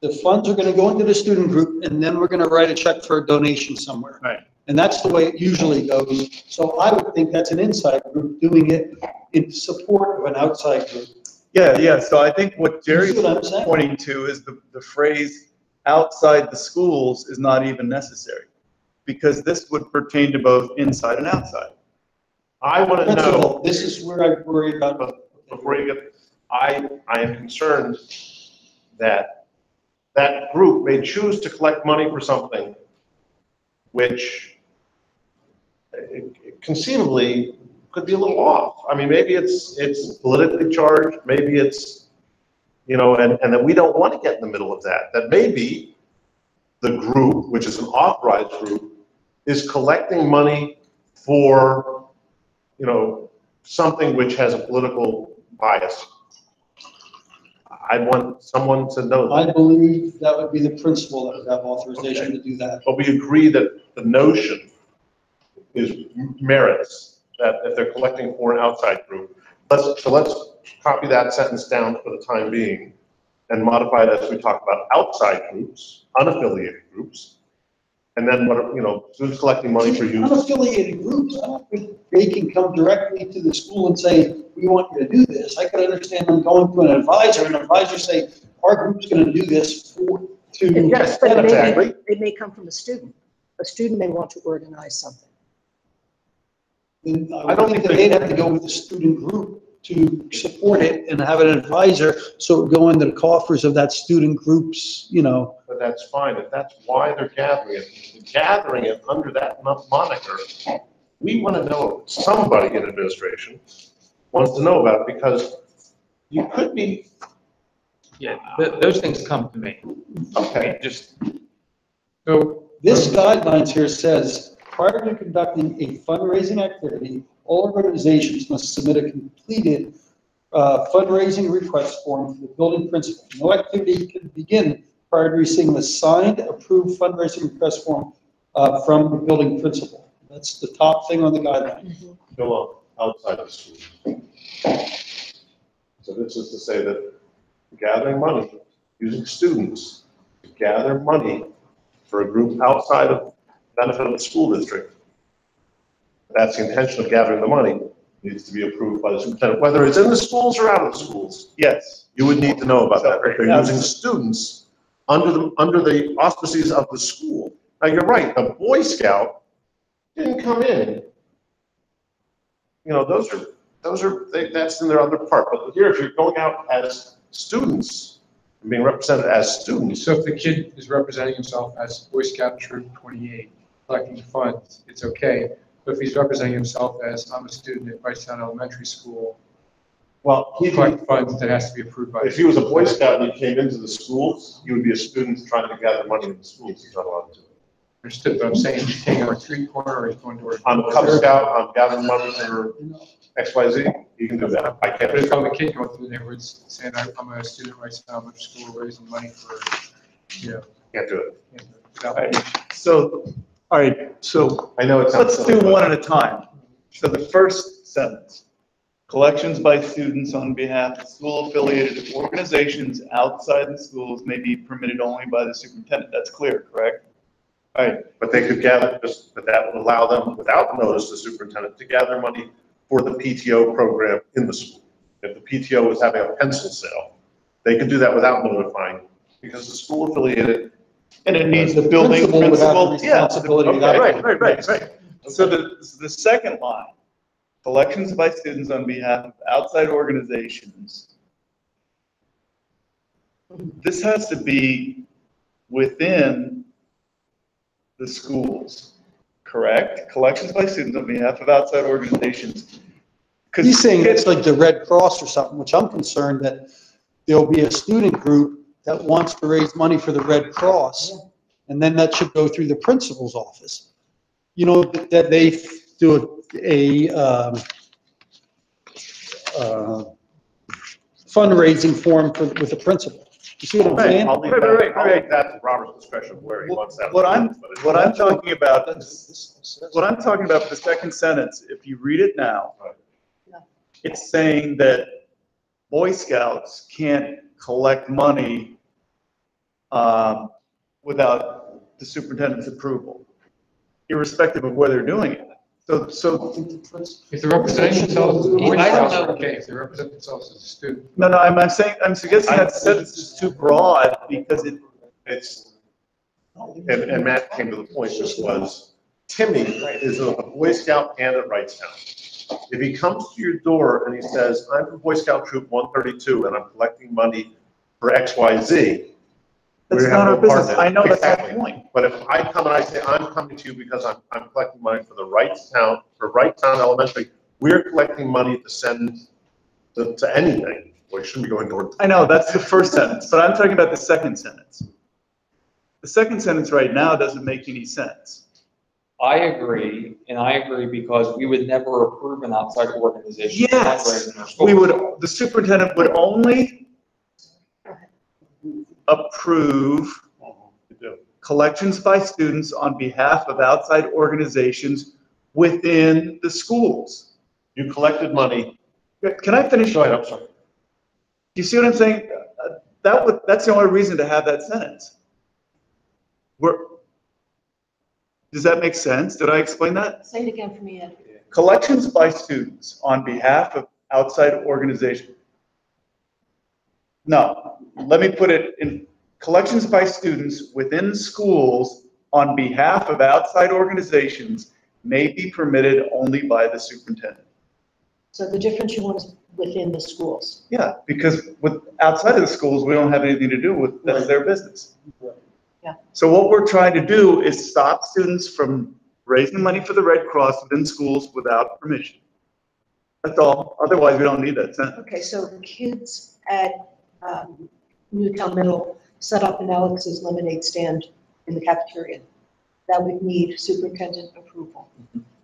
The funds are gonna go into the student group, and then we're gonna write a check for a donation somewhere. Right. And that's the way it usually goes. So I would think that's an inside group doing it in support of an outside group. Yeah, so I think what You Jerry's see what I'm saying? pointing to is the phrase outside the schools is not even necessary. Because this would pertain to both inside and outside. I want to Principal, know, this is where I worry about. before you get, I am concerned that that group may choose to collect money for something which conceivably could be a little off. I mean, maybe it's politically charged, maybe it's, and that we don't want to get in the middle of that. That maybe the group, which is an authorized group, is collecting money for, something which has a political bias. I want someone to know that. I believe that would be the principal that would have authorization to do that. But we agree that the notion merits that if they're collecting for an outside group. Let's copy that sentence down for the time being and modify it as we talk about outside groups, unaffiliated groups. And then students collecting money for use. Unaffiliated groups, I don't think they can come directly to the school and say, we want you to do this. I could understand them going to an advisor say, our group's gonna do this to. Yes, But exactly. it may come from a student. A student may want to organize something. Then I don't think that they'd have to go with the student group to support it and have an advisor, so it would go into the coffers of that student group's, But that's fine, if that's why they're gathering it under that moniker, we want to know, somebody in administration wants to know about it, because you could be, Yeah, those things come to me. okay, So, This guidelines here says, prior to conducting a fundraising activity, all organizations must submit a completed fundraising request form to the building principal. No activity can begin prior to receiving a signed, approved fundraising request form from the building principal. That's the top thing on the guideline. go on, outside of school. So this is to say that gathering money, using students to gather money for a group outside of benefit of the school district, that's the intention of gathering the money, needs to be approved by the superintendent, whether it's in the schools or out of the schools. Yes. You would need to know about that, if they're using students under the auspices of the school. Now, you're right, the Boy Scout didn't come in. That's in their other part, but here, if you're going out as students, being represented as students, so if the kid is representing himself as Boy Scout Troop 28, collecting funds, it's okay. But if he's representing himself as, I'm a student at Wrightstown Elementary School, well, collect funds, that has to be approved by. if he was a Boy Scout and he came into the schools, he would be a student trying to gather money in the schools, he's not allowed to. Understood, but I'm saying he's taking a street corner or he's going to. I'm a Cub Scout, I'm gathering money for XYZ, you can do that, I can't. But if I'm a kid going through the neighborhoods saying I'm a student at Wrightstown Elementary School raising money for, Can't do it. without- So, all right, so I know it sounds. let's do one at a time. So the first sentence, collections by students on behalf of school-affiliated organizations outside the schools may be permitted only by the superintendent. That's clear, correct? All right, But they could gather, but that would allow them, without notice to the superintendent, to gather money for the PTO program in the school. If the PTO was having a pencil sale, they could do that without notifying because the school affiliated. And it needs The the building principal would have the principal, yeah. responsibility of Okay, that. right. So the second line, collections by students on behalf of outside organizations. This has to be within the schools, correct? Collections by students on behalf of outside organizations. He's saying it's like the Red Cross or something, which I'm concerned that there'll be a student group that wants to raise money for the Red Cross, and then that should go through the principal's office. You know, that they do a fundraising form with the principal. You see what I'm saying? I'll leave Right. I'll leave that to Robert's discretion where he wants that. What I'm talking about, for the second sentence, if you read it now, it's saying that Boy Scouts can't collect money without the superintendent's approval, irrespective of where they're doing it. So, If they're representing themselves as a Boy I don't Scout, know. okay, if they represent themselves as a student. no, I'm suggesting that sentence is too broad because It's, and Matt came to the point, which was, Timmy is a Boy Scout and at Wrightstown. If he comes to your door and he says, I'm from Boy Scout Troop 132 and I'm collecting money for XYZ. that's we not have our no part business. in it. I know that's not the Exactly. point. But if I come and I say, I'm coming to you because I'm collecting money for the Wrightstown Elementary, we're collecting money to send to anything. Well, you shouldn't be going door. I know, that's the first sentence, but I'm talking about the second sentence. The second sentence right now doesn't make any sense. I agree, and I agree because we would never approve an outside organization. Yes, fundraising our school. we would, the superintendent would only approve collections by students on behalf of outside organizations within the schools. You collected money. Can I finish? Go ahead, I'm sorry. You see what I'm saying? That's the only reason to have that sentence. Does that make sense? Did I explain that? Say it again for me, Ed. Collections by students on behalf of outside organizations. No, let me put it in, collections by students within schools on behalf of outside organizations may be permitted only by the superintendent. So the difference you want is within the schools. Yeah, because outside of the schools, we don't have anything to do with, that's their business. Yeah. So what we're trying to do is stop students from raising money for the Red Cross within schools without permission. That's all. Otherwise, we don't need that sentence. Okay, so kids at Newtown Middle set up an Alex's lemonade stand in the cafeteria. That would need superintendent approval.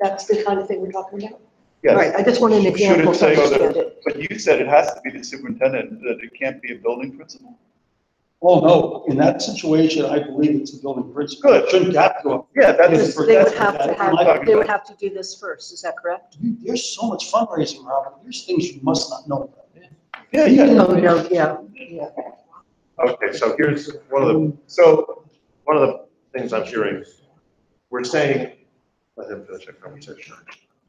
That's the kind of thing we're talking about? Yes. All right, I just want an Should example it to say understand that, it. but you said it has to be the superintendent, that it can't be a building principal? Oh, no, in that situation, I believe it's the building principal. Good. Shouldn't have to go. Yeah, Because that's. they would that's- have to that's what I'm talking they would about. have to do this first, is that correct? There's so much fundraising, Robert. There's things you must not know about. Yeah, Even yeah. though, yeah. Okay, so here's one of the things I'm hearing. We're saying, let him finish that conversation.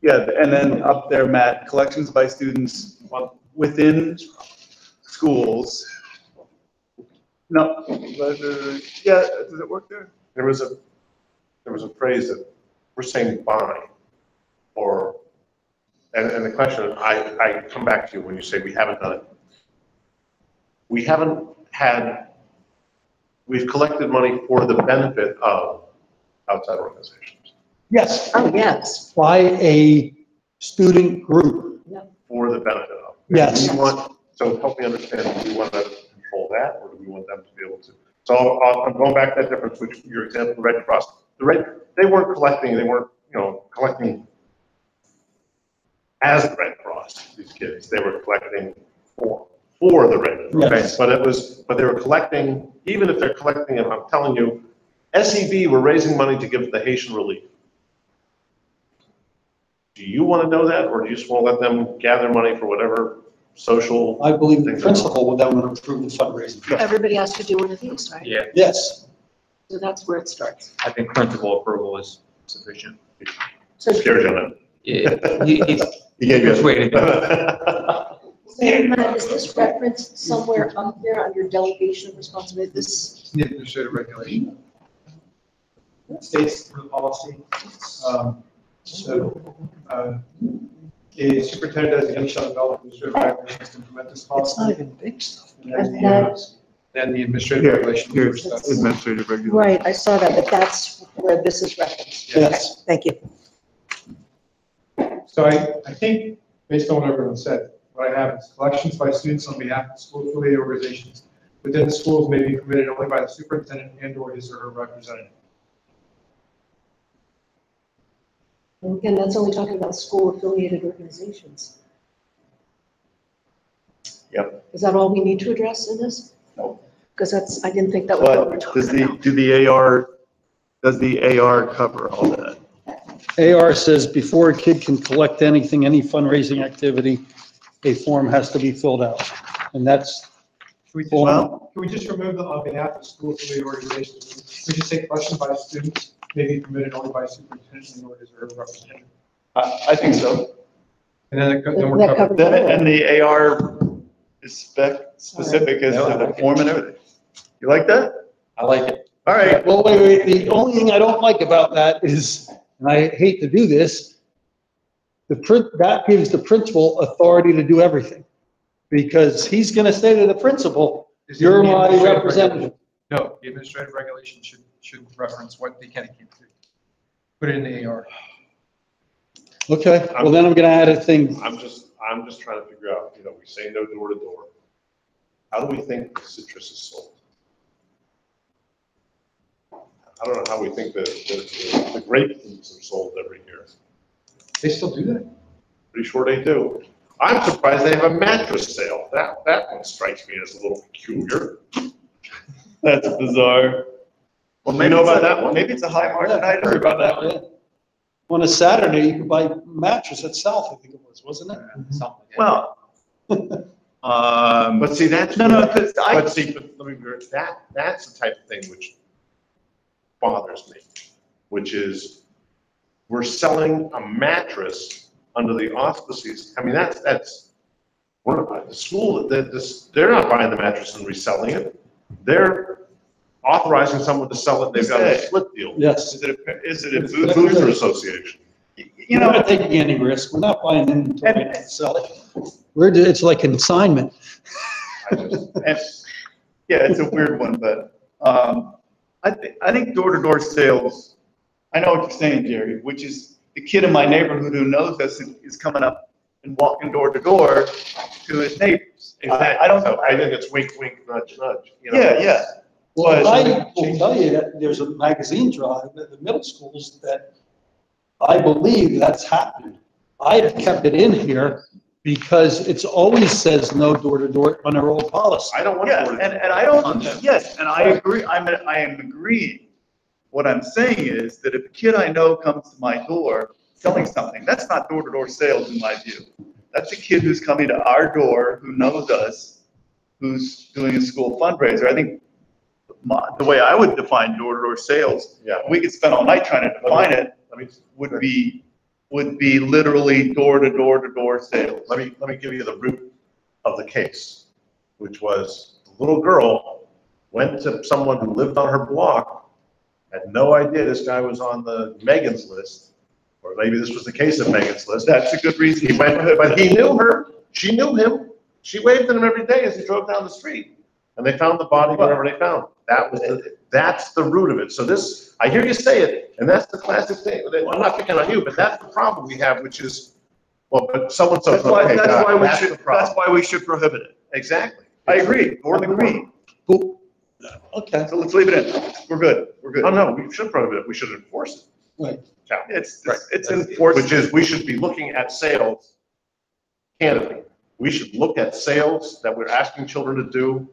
Yeah, and then up there, Matt, collections by students within schools. No, yeah, does it work there? There was a phrase that we're saying by, or, and the question, I come back to you when you say we haven't done it. We haven't we've collected money for the benefit of outside organizations, Yes, Oh, yes. by a student group. for the benefit of. Yes. Do we want, so help me understand, do we want to control that, or do we want them to be able to? So I'm going back to that difference, which your example, the Red Cross, they weren't collecting, collecting as the Red Cross, these kids, they were collecting for the Red Cross. Yes. But they were collecting, even if they're collecting, and I'm telling you, SEB were raising money to give the Haitian relief. Do you want to know that, or do you just want to let them gather money for whatever social? I believe the things? principal would then approve the fundraising. Everybody has to do one of these, right? Yeah, Yes. So that's where it starts. I think principal approval is sufficient. So Scared you on Yeah, he's that. He gave you. Persuaded. Matt, is this referenced somewhere up there under delegation of responsibility? This, The administrative regulation. It states the policy, so, a superintendent designee shall develop administrative regulations to implement this It's not policy. even big stuff. Then the administrative Here, regulation. here's administrative regulation. right, I saw that, but that's where this is referenced. Yes. Thank you. So I think, based on what everyone said, what I have is collections by students on behalf of school affiliated organizations within the schools may be permitted only by the superintendent and/or his or her representative. And again, that's only talking about school affiliated organizations. Yep. Is that all we need to address in this? No. Because that's, I didn't think that was what we're But talking does about. does the AR cover all that? AR says before a kid can collect anything, any fundraising activity, a form has to be filled out. And that's, Can we just, Well- can we just remove the on behalf of school affiliated organizations? We just say collection by students may be permitted only by superintendent and/or his or her representative. I think so. And then we're That covered. covers it. And the AR is specific as to the form and everything. You like that? I like it. All right. well, wait, the only thing I don't like about that is, and I hate to do this, that gives the principal authority to do everything. Because he's gonna say to the principal, Is it you're in the my administrative representative. regulation? No, the administrative regulation should reference what they can and can't do. Put it in the AR. Okay, well then I'm gonna add a thing. I'm just trying to figure out, we say no door to door. How do we think the citrus is sold? I don't know how we think the grapefruits are sold every year. They still do that? Pretty sure they do. I'm surprised they have a mattress sale. That one strikes me as a little peculiar. That's bizarre. Well, You know about that one? Maybe it's a high margin I heard item. about that, yeah. On a Saturday, you could buy mattress at South, I think it was, wasn't it? Something. Well, But see, that's. No, because But let me be clear, that's the type of thing which bothers me, which is we're selling a mattress under the auspices. I mean, we're not, the school, they're not buying the mattress and reselling it. They're authorizing someone to sell it. They've got a split deal. Yes. is it a The booth? Boozer Association. We're not taking any risk. We're not buying inventory to sell it. It's like consignment. And, yeah, it's a weird one, but, I think door-to-door sales, I know what you're saying, Jerry, which is the kid in my neighborhood who knows us is coming up and walking door to door to his neighbors. I don't, So I think it's wink, wink, nudge, nudge. yeah. Well, I will tell you that there's a magazine drive at the middle schools that I believe that's happened. I've kept it in here because it's always says no door-to-door on our old policy. I don't want Yeah, to. and I don't, yes, and I agree, I am agreeing. What I'm saying is that if a kid I know comes to my door selling something, that's not door-to-door sales in my view. That's a kid who's coming to our door, who knows us, who's doing a school fundraiser. I think the way I would define door-to-door sales, Yeah. we could spend all night trying to define it, would be literally door-to-door sales. Let me give you the root of the case, which was the little girl went to someone who lived on her block, had no idea this guy was on the Megan's list, or maybe this was the case of Megan's list. That's a good reason. He went, but he knew her, she knew him, she waved at him every day as he drove down the street. And they found the body wherever they found it. That's the root of it. So this, I hear you say it, and that's the classic thing. I'm not picking on you, but that's the problem we have, which is, well, but so-and-so. That's why, okay, that's God, why we that's should, the problem. that's why we should prohibit it. Exactly. I agree, I'm agreeing. Cool. Okay. So let's leave it in. We're good, we're good. Oh, no, we should prohibit it. We should enforce it. Right. Yeah. It's enforced. Which is, we should be looking at sales candidly. We should look at sales that we're asking children to do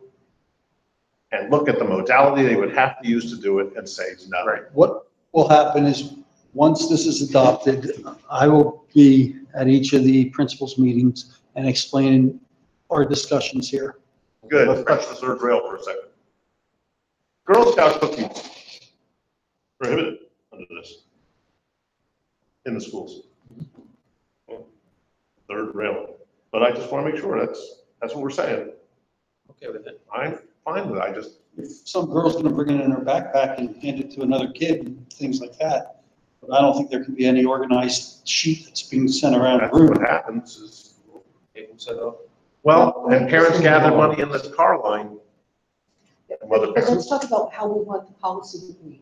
and look at the modality they would have to use to do it and say no. Right. What will happen is, once this is adopted, I will be at each of the principals' meetings and explain our discussions here. Good. Let's touch the third rail for a second. Girl Scout cookies prohibited under this in the schools. Third rail. But I just want to make sure that's what we're saying. Okay with it. I'm fine with it. If some girl's gonna bring it in her backpack and hand it to another kid and things like that, but I don't think there can be any organized sheet that's being sent around the That's what room. happens is, Table set up. well, and parents gather money in this car line. Mother But let's talk about how we want the policy to read.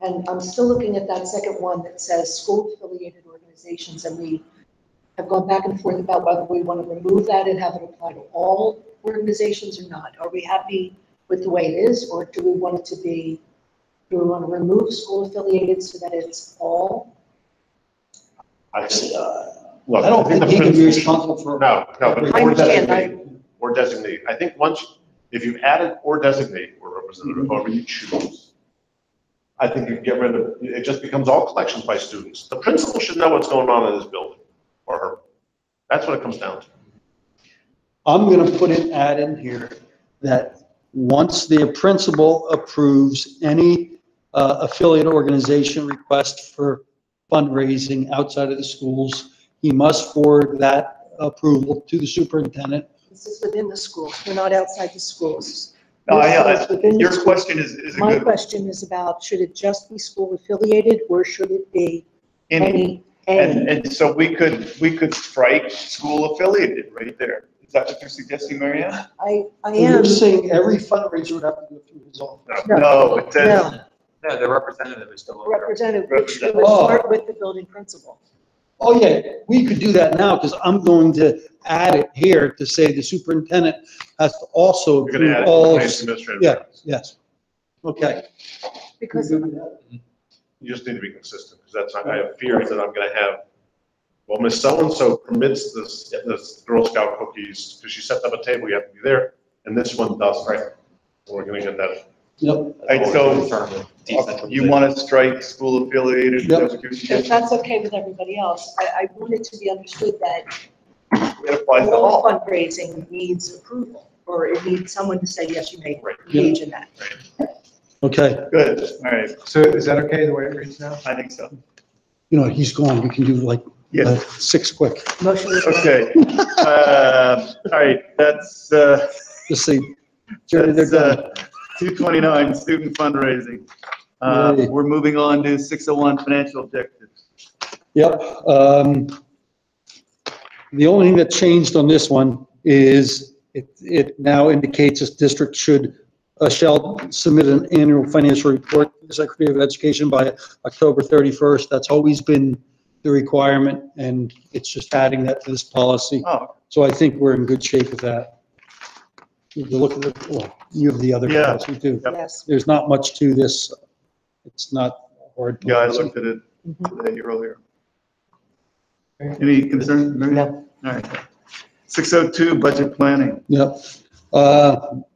And I'm still looking at that second one that says school-affiliated organizations, and we have gone back and forth about whether we want to remove that and have it apply to all organizations or not. Are we happy with the way it is, or do we want it to be, do we want to remove school-affiliated so that it's all? I think, I don't think he can be responsible for. No, but I or understand, designate, or designate. I think once, if you added or designate or representative, however you choose, I think you get rid of, it just becomes all collections by students. The principal should know what's going on in his building, or her. That's what it comes down to. I'm gonna put an ad in here that once the principal approves any affiliate organization request for fundraising outside of the schools, he must forward that approval to the superintendent. This is within the schools, we're not outside the schools. No, This is within the your schools. question is a My good one. question is about, should it just be school-affiliated, or should it be Any. any? And so we could strike school affiliated right there. Is that what you're suggesting, Mary Ann? I You're am, saying every fundraiser would have to go through his office. No, it says, no, Yeah, the representative is still. over there. representative, which would Oh. start with the building principal. Oh, yeah, we could do that now, because I'm going to add it here to say the superintendent has to also You're gonna approve add all. finance administrative. Yeah, yes. Okay. Because You just need to be consistent, because that's, I have fears that I'm gonna have, well, Miss So-and-so permits this Girl Scout cookies, because she set up a table, you have to be there, and this one doesn't. Right. We're gonna get that. Yep. all right, so you want to strike school affiliated? Yep. That's what you're if suggesting? that's okay with everybody else, I want it to be understood that It applies to all all. fundraising needs approval, or it needs someone to say, yes, you may Right. engage in that. Okay, Good, all right, So is that okay the way it reads now? I think so. you know, he's gone, we can do like Yeah. 6 quick, Motion is. Okay, all right, that's, just say, Jerry, they're that's, done. 229, student fundraising. Yay. We're moving on to 601, financial objectives. Yep, the only thing that changed on this one is it now indicates this district shall submit an annual financial report to the Secretary of Education by October 31st. That's always been the requirement, and it's just adding that to this policy. Oh, So I think we're in good shape with that. If you look at the, well, you have the other Yeah. policy too. Yes. There's not much to this. It's not hard. yeah, I policy. looked at it Mhm. today earlier. Okay. Any concerns, Mary? No. All right. 602, budget planning. Yep.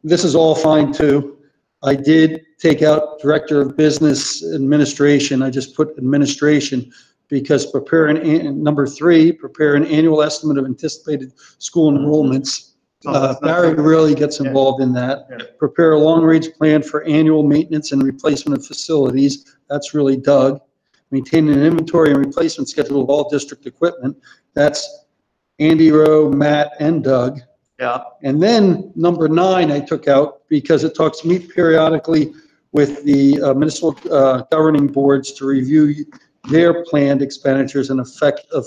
This is all fine too. I did take out Director of Business Administration. I just put administration because number 3, prepare an annual estimate of anticipated school enrollments. Oh, that's not Barry something- really gets Yeah. involved in that. Yeah. Prepare a long-range plan for annual maintenance and replacement of facilities. That's really Doug. Maintain an inventory and replacement schedule of all district equipment. That's Andy Rowe, Matt, and Doug. Yeah, And then number 9, I took out because it talks meet periodically with the municipal governing boards to review their planned expenditures and effect of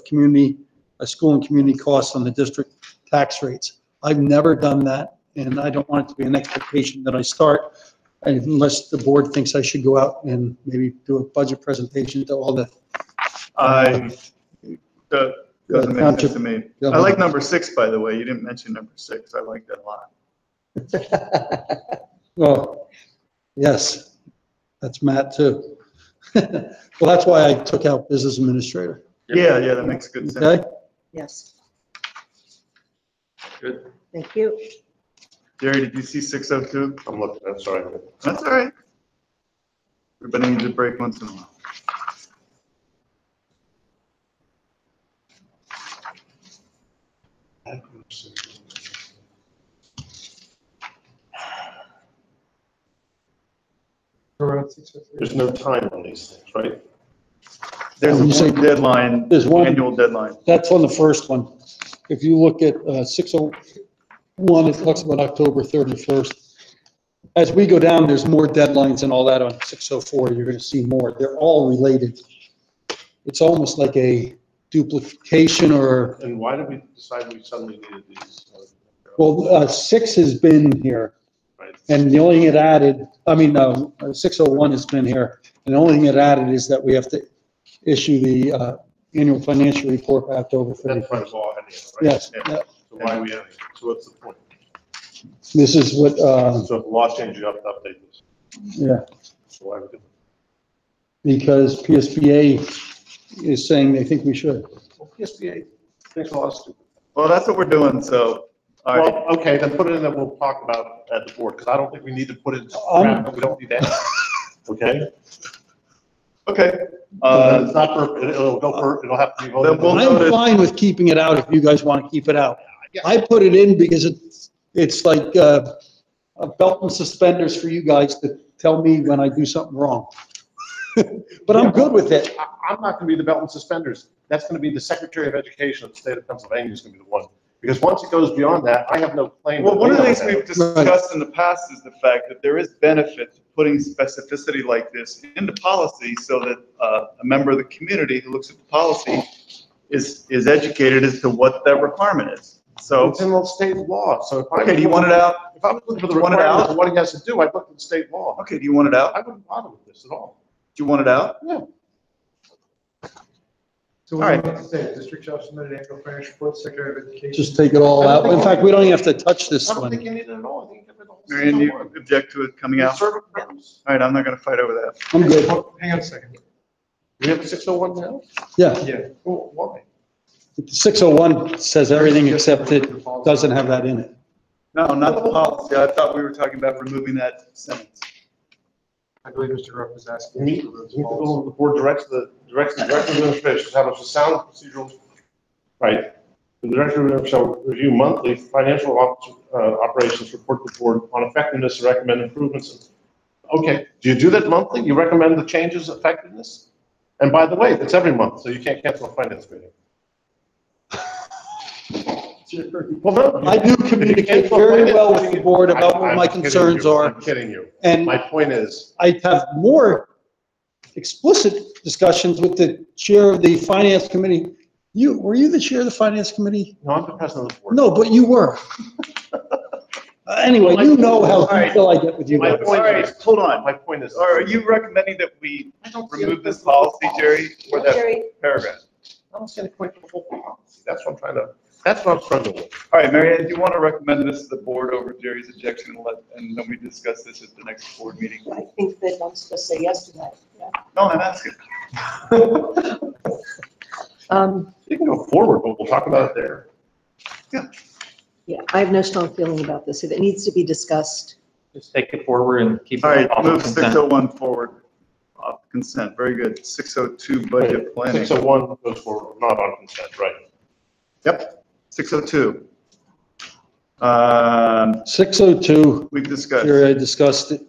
school and community costs on the district tax rates. I've never done that, and I don't want it to be an expectation that I start unless the board thinks I should go out and maybe do a budget presentation to all the. that doesn't make sense to me. I like number 6, by the way. You didn't mention number 6. I like that a lot. Well, yes, that's Matt too. Well, that's why I took out business administrator, Yeah, that makes good sense. okay? Yes, Good. thank you. Jerry, did you see 602? I'm looking, I'm sorry. That's all right. Everybody needs a break once in a while. Around 6:03. There's no time on these things, right? There's You say- one deadline, There's one- annual deadline. That's on the first one. if you look at 601, it talks about October 31st. As we go down, there's more deadlines and all that on 604. You're going to see more. They're all related. It's almost like a duplication or, And why did we decide we suddenly needed these? well, 6 has been here. Right. And the only thing it added, 601 has been here. And the only thing it added is that we have to issue the annual financial report by October That's by 31st. law, right? Yes. Yeah. Yeah. So why do we have it? So what's the point? This is what, So if the law changes, you have to update this. yeah, So why would we do because PSBA is saying they think we should. that? Well, PSBA thinks a lot of stupid. Well, that's what we're doing, so, all right. Well, okay, then put it in that we'll talk about at the board, because I don't think we need to put it, we don't need that. Okay? Okay. It's not for, it'll have to be voted. Then we'll I'm note it. fine with keeping it out if you guys want to keep it out. Yeah. I put it in because it's like a belt and suspenders for you guys to tell me when I do something wrong. But I'm good with it. I'm not gonna be the belt and suspenders. That's gonna be the Secretary of Education of the state of Pennsylvania is gonna be the one. Because once it goes beyond that, I have no claim. Well, one of the things we've we've discussed in the past is the fact that there is benefit to putting specificity like this into policy so that a member of the community who looks at the policy is educated as to what that requirement is. So, It's in the state law, so if I. okay, do you want it out? If I was looking for the You want it requirements out? of what he has to do, I'd look at the state law. Okay, do you want it out? I wouldn't bother with this at all. Do you want it out? Yeah. So All what right. do you want to say? District shall submit an annual financial report, Secretary of Education. Just take it all out. In fact, we don't even have to touch this I don't think one. you need it at all. I think you have it all. Marion, you object to it coming out? All Serve a purpose. right, I'm not gonna fight over that. I'm good. Hang on a second. We have a 601 now? Yeah, Yeah. Well, why? 601 says everything except it doesn't have that in it. No, not the policy. I thought we were talking about removing that sentence. I believe Mr. Rupp was asking. The board directs the director of administration to establish a sound procedural, right? The director shall review monthly financial operations, report to the board on effectiveness, and recommend improvements. Okay, do you do that monthly? You recommend the changes effectiveness? And by the way, it's every month, so you can't cancel a finance meeting. Well, no. I do communicate very well with the board about what my I'm kidding concerns you. are. I'm kidding you. And My point is, I have more explicit discussions with the chair of the finance committee. Were you the chair of the finance committee? no, I'm the president of the board. No, but you were. Anyway, you know how detailed I get with you My guys. point All right, is- hold on. My point is. Are you recommending that we I don't see remove any this point to the policy, Jerry, or that Jerry, paragraph? I don't see any point to the whole policy. That's what I'm trying to, that's what I'm struggling with. All right, Marianne, do you want to recommend this to the board over Jerry's objection and then we discuss this at the next board meeting? I think that I'm supposed to say yes to that. Yeah. No, I'm asking. You can go forward, but we'll talk about it there. Yeah, I have no strong feeling about this. If it needs to be discussed, Just take it forward and keep it All right, off move of consent. 601 forward. Off consent, very good. 602 budget planning. 601 goes forward, not on consent, right? Yep, 602. 602, We've discussed. Jerry, I discussed it.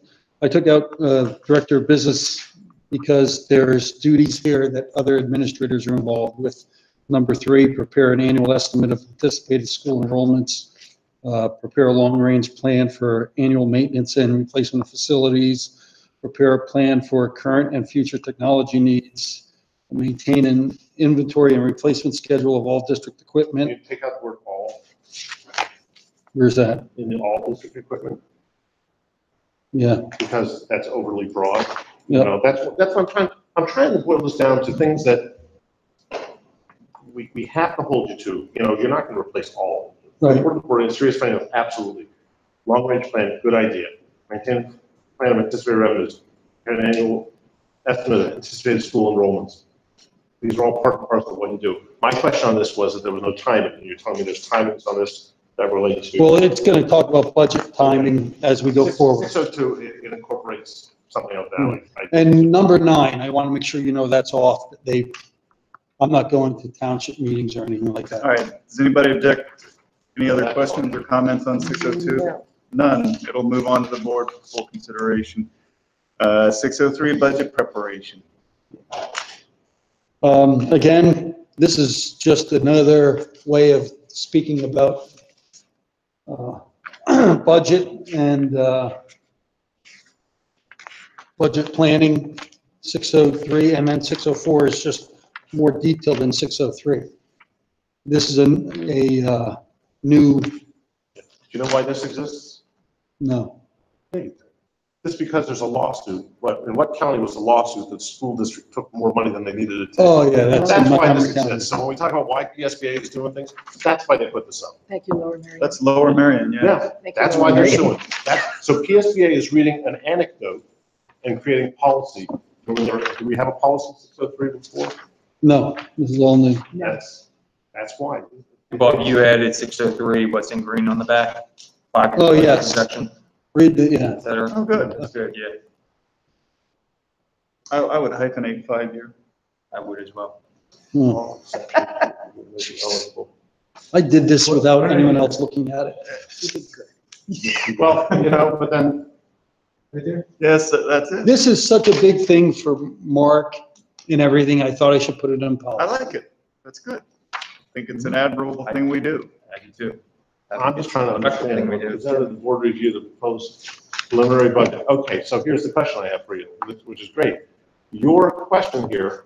I took out Director of Business because there's duties here that other administrators are involved with. Number 3, prepare an annual estimate of anticipated school enrollments. Prepare a long-range plan for annual maintenance and replacement of facilities. Prepare a plan for current and future technology needs. Maintain an inventory and replacement schedule of all district equipment. You take out the word all Where's that? in the all district equipment, Yeah, because that's overly broad. You yeah, know, that's what I'm trying to boil this down to things that we have to hold you to. You know, you're not going to replace all. right. We're in serious finance, absolutely. Long range plan, good idea. Maintain plan of anticipated revenues, and an annual estimate of anticipated school enrollments. These are all part and parcel of what you do. My question on this was that there was no timing, and you're telling me there's timings on this that relate to. Well, it's going to talk about budget timing as we go forward. 602, it incorporates something of that. And number 9, I want to make sure you know that's off. I'm not going to township meetings or anything like All that. right, does anybody object? Any other questions or comments on 602? no. None. It'll move on to the board for full consideration. 603, budget preparation. Again, this is just another way of speaking about budget and budget planning, 603, and then 604 is just more detailed than 603. This is a new, Do you know why this exists? no. It's because there's a lawsuit. In what county was the lawsuit that the school district took more money than they needed to take? Oh, yeah, that's in That's why this Montgomery County. exists. So when we talk about why PSBA is doing things, that's why they put this up. Thank you, Lower Merion. That's Lower Merion, yeah. Yeah, Thank you, that's Lower why they're Merion. suing. So PSBA is reading an anecdote and creating policy. Do we have a policy 603 before? No, this is all new. That's why. Bob, you added 603, what's in green on the back? Oh, yes. Section, Read the, yeah. et cetera. Oh, good. That's good, yeah, I would hyphenate 5-year. I would as well. Hmm. I did this without anyone else looking at it. Well, but then. Right there? Yes, that's it. This is such a big thing for Mark and everything. I thought I should put it in I policy. like it. That's good. I think it's an admirable thing we do. I do too. I'm just trying to Respectful thing understand, we do. is that the board review the proposed preliminary budget? Okay, so here's the question I have for you, which is great. Your question here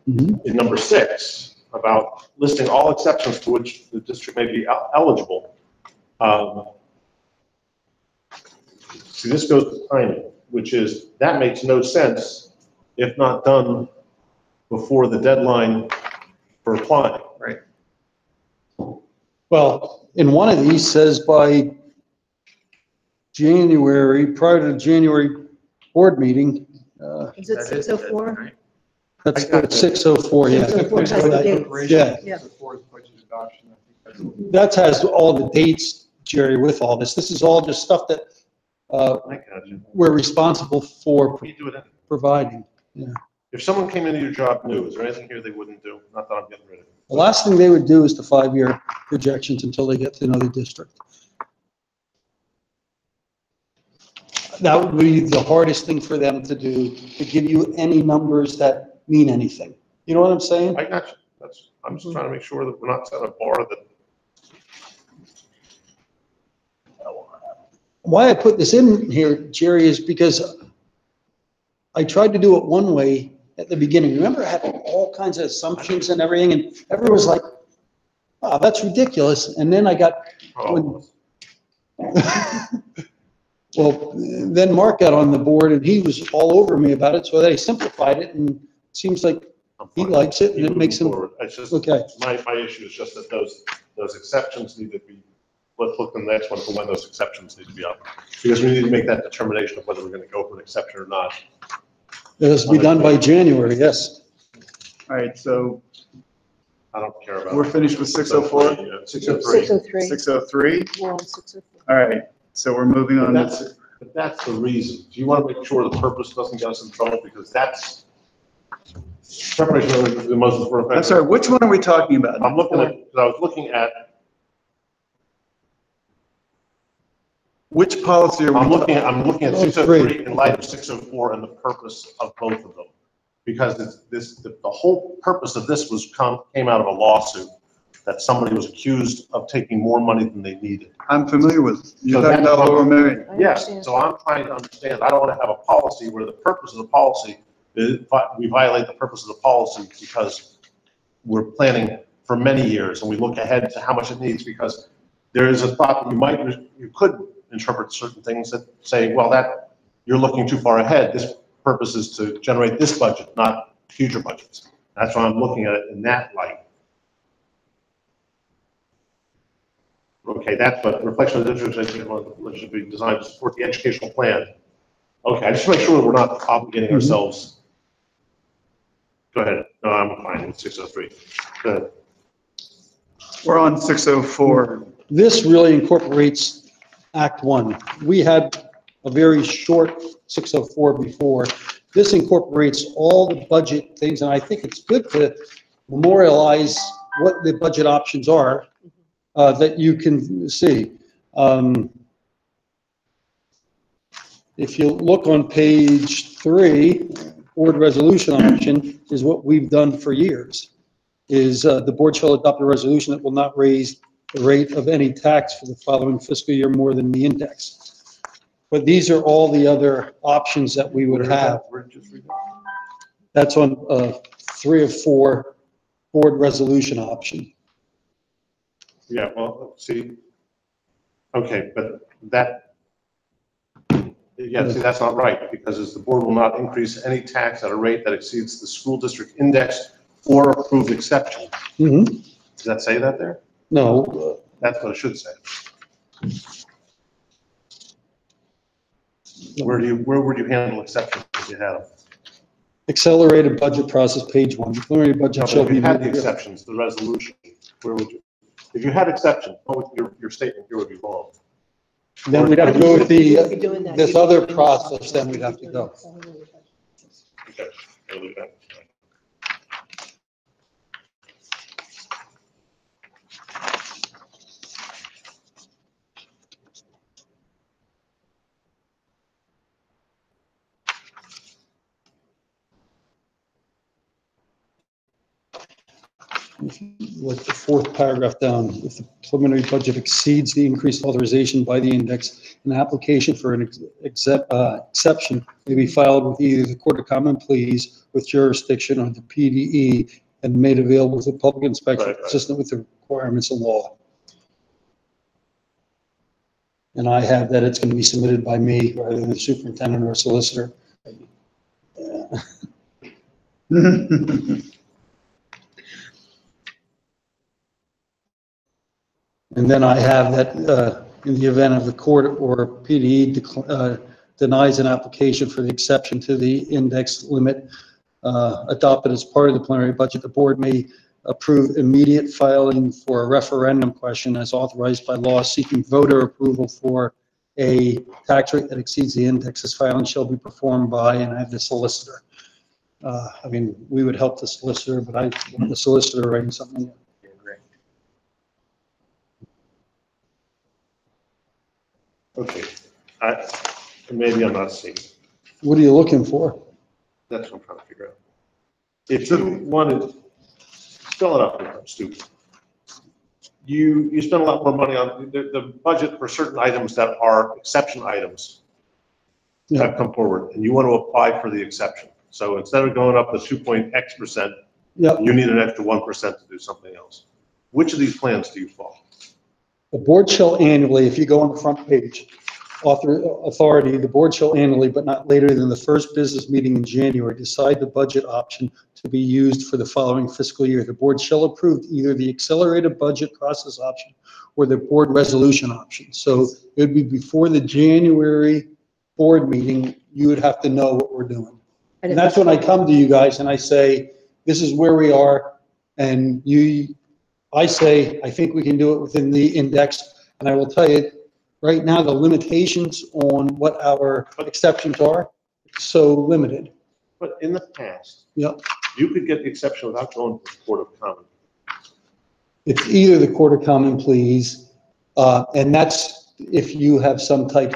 Mhm. in number 6 about listing all exceptions to which the district may be eligible. See, this goes to timing, which is, that makes no sense if not done before the deadline for applying. Right. Well, in one of these says by January, prior to the January board meeting, Is it That is- 604? right. that's good, 604, yeah. 604 has the dates. Yeah. Yeah. Budget adoption, I think That has all the dates, Jerry, with all this. This is all just stuff that I got you. we're responsible for We do it anyway. providing. If someone came into your job new, is there anything here they wouldn't do? Not that I'm getting rid of it. The last thing they would do is the 5-year projections until they get to know the district. That would be the hardest thing for them to do, to give you any numbers that mean anything. You know what I'm saying? I got you. I'm just trying to make sure that we're not setting a bar that. Why I put this in here, Jerry, is because I tried to do it one way at the beginning. Remember, I had all kinds of assumptions and everything, and everyone was like, wow, that's ridiculous. And then I got, Oh, well, then Mark got on the board and he was all over me about it, so they simplified it, and it seems like I'm he fine. likes it and Keep it makes moving him, forward. It's just, okay. my issue is just that those exceptions need to be, let's look at the next one for when those exceptions need to be up. Because we need to make that determination of whether we're gonna go for an exception or not. It has to be done by January, yes. All right, so I don't care about. we're finished with 604? Yeah, 603. 603. 603? We're on 604. All right, so we're moving on. But that's the reason. Do you want to make sure the purpose doesn't get us in trouble? Because that's preparation of the motions for. I'm sorry, which one are we talking about? I'm looking at, I was looking at, Which policy are we? I'm looking at Oh, 603 in light of 604 and the purpose of both of them. Because the whole purpose of this came out of a lawsuit that somebody was accused of taking more money than they needed. I'm familiar with. You're So talking that's- about Lower Merion. I Yes, understand. so I'm trying to understand, I don't want to have a policy where the purpose of the policy is, we violate the purpose of the policy because we're planning for many years and we look ahead to how much it needs, because there is a thought that you could interpret certain things that say, well, that, you're looking too far ahead. This purpose is to generate this budget, not future budgets. That's why I'm looking at it in that light. Okay, that's what reflection of the district should be designed to support the educational plan. Okay, I just make sure that we're not obligating ourselves. Go ahead. No, I'm fine with 603. Go ahead. We're on 604. This really incorporates Act 1. We had a very short 604 before. This incorporates all the budget things, and I think it's good to memorialize what the budget options are that you can see. If you look on page 3, board resolution option is what we've done for years. is the board shall adopt a resolution that will not raise the rate of any tax for the following fiscal year more than the index. But these are all the other options that we would have. That's on 3 of 4 board resolution option. Yeah, well, see, okay, but that, yeah, see, that's not right, because the board will not increase any tax at a rate that exceeds the school district index or approved exception. Mm-hmm. Does that say that there? No. That's what it should say. Where would you handle exceptions if you had them? Accelerated budget process, page 1. The preliminary No, budget but shall if be. you had the exceptions, the resolution, where would you? If you had exceptions, your statement here would be wrong. Then we'd have to go with You'd be doing that. this You'd be other doing this. process, then we'd have to go. Okay, I'll leave that. Like the 4th paragraph down, if the preliminary budget exceeds the increased authorization by the index, an application for an exception may be filed with either the Court of Common Pleas with jurisdiction or the PDE and made available to the public inspection Right. consistent with the requirements of law. And I have that it's going to be submitted by me rather than the superintendent or solicitor. And then I have that in the event of the court or PDE denies an application for the exception to the index limit adopted as part of the preliminary budget, the board may approve immediate filing for a referendum question as authorized by law seeking voter approval for a tax rate that exceeds the index. This filing shall be performed by, and I have the solicitor. I mean, we would help the solicitor, but I want the solicitor writing something. Okay, maybe I'm not seeing. What are you looking for? That's what I'm trying to figure out. If you wanted, spell it out, I'm stupid. You spend a lot more money on the budget for certain items that are exception items that have come forward, and you want to apply for the exception. So instead of going up to 2.x%, Yep. you need an extra 1% to do something else. Which of these plans do you follow? The board shall annually, if you go on the front page, authority, the board shall annually, but not later than the first business meeting in January, decide the budget option to be used for the following fiscal year. The board shall approve either the accelerated budget process option or the board resolution option. So it would be before the January board meeting, you would have to know what we're doing. And that's when I come to you guys and I say, this is where we are, and I say, I think we can do it within the index, and I will tell you, right now, the limitations on what our exceptions are, so limited. But in the past, Yep. you could get the exception without going to the Court of Common. It's either the Court of Common Pleas, and that's if you have some type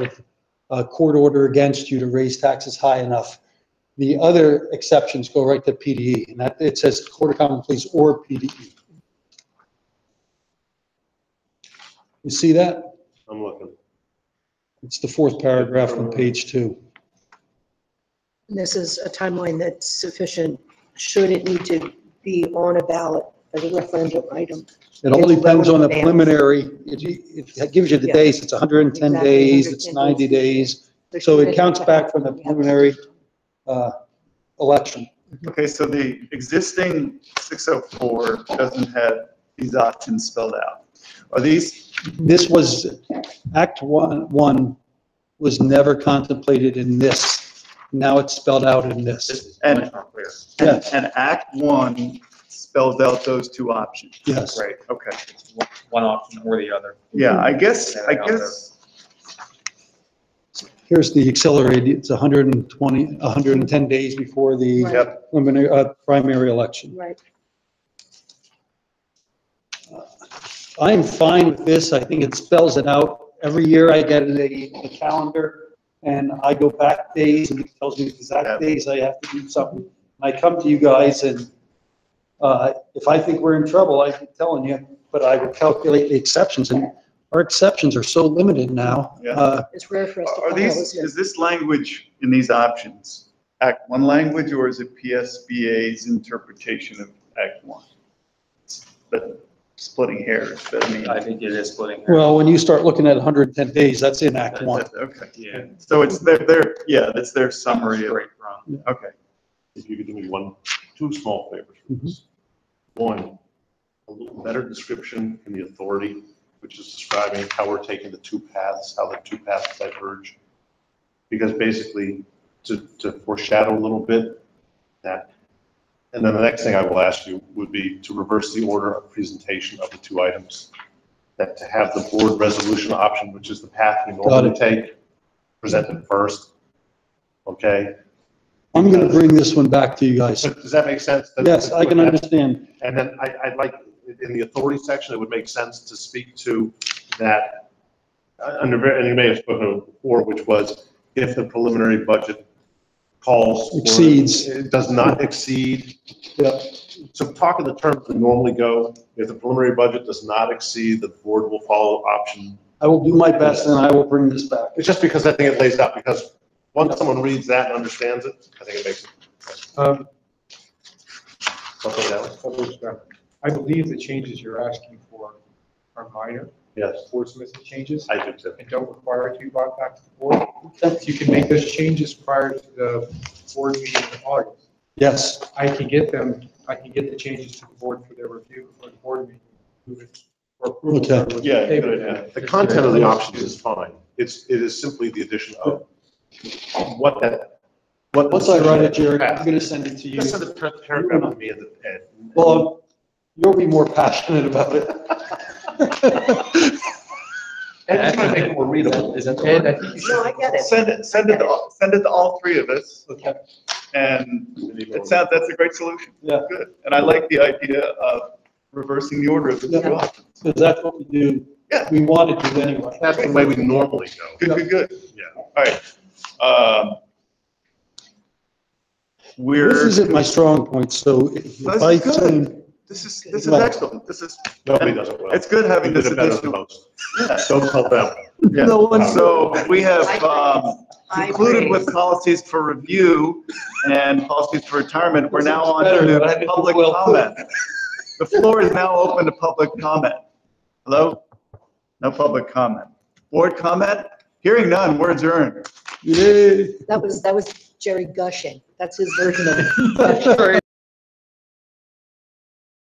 of court order against you to raise taxes high enough. The other exceptions go right to PDE, and that it says Court of Common Pleas or PDE. You see that? I'm looking. It's the 4th paragraph on page 2. This is a timeline that's sufficient, should it need to be on a ballot as a referendum item. It all It's depends on the well in preliminary, it gives you the Yeah. days, it's 110 Exactly, days, it's 110 90 days, so it counts back from the preliminary election. Okay, so the existing 604 doesn't have these options spelled out. Are these, This was, Act 1 was never contemplated in this. Now it's spelled out in this. and, Yeah. and Act 1 spells out those two options? Yes. Great, okay. One option or the other. Yeah, I guess, Here's the accelerated, it's 110 days before the Right. preliminary, primary election. Right. I'm fine with this. I think it spells it out. Every year I get a calendar and I go back days and it tells me the exact days I have to do something. I come to you guys and If I think we're in trouble, I'm telling you, but I would calculate the exceptions, and our exceptions are so limited now. Yeah. It's rare for us to Are file, these, isn't it? is this language in these options Act 1 language, or is it PSBA's interpretation of Act 1? But splitting hairs, but I mean. I think it is splitting hairs. Well, when you start looking at 110 days, that's in Act 1. Okay. Yeah. So it's their that's their summary of, Straight from. okay. If you could do me two small favors. Please. One, a little better description in the authority, which is describing how we're taking the two paths, how the two paths diverge. Because basically, to foreshadow a little bit that, and then the next thing I will ask you would be to reverse the order of presentation of the two items. That to have the board resolution option, which is the path we normally take, presented first, okay? I'm going to bring this one back to you guys. Does that make sense? Yes, I can understand. And then I'd like, in the authority section, it would make sense to speak to that, and you may have spoken of it before, which was if the preliminary budget calls. for- Exceeds. It does not exceed. Yeah. So talk in the terms that normally go, if the preliminary budget does not exceed, the board will follow option. I will do my best and I will bring this back. It's just because I think it lays out, because once someone reads that and understands it, I think it makes it. Something else? I believe the changes you're asking for are minor, Yes, wordsmithing changes, I do too. and don't require it to be brought back to the board. You can make those changes prior to the board meeting in August. Yes. I can get the changes to the board for their review before the board meeting. Move it for approval. Okay. Yeah, good idea. The content of the options is fine. It is simply the addition of what that, what. Once I write it, Jared, I'm going to send it to you. Just send the paragraph to me and Ed. Well, you'll be more passionate about it. Ed's gonna make it more readable. Is that the Ed, word? I think you should. No, I get it. Send it to all three of us. Okay. And that's a great solution. Yeah. Good. And I like the idea of reversing the order of the two Yeah. options. Because that's what we do. Yeah. We want to do anyway. That's the way we normally go. Good. Yeah. All right. This isn't my strong point, so if I That's can, good. This is excellent. This is, Nobody does it well. it's good having You did this it better than additional. most. Don't tell them. Yeah. No one- So we have I concluded agree. with policies for review and policies for retirement. We're now on Better, to but I didn't public well put. comment. The floor is now open to public comment. Hello? No public comment. Board comment? Hearing none, we're adjourned. yay. That was Jerry gushing. That's his version of it.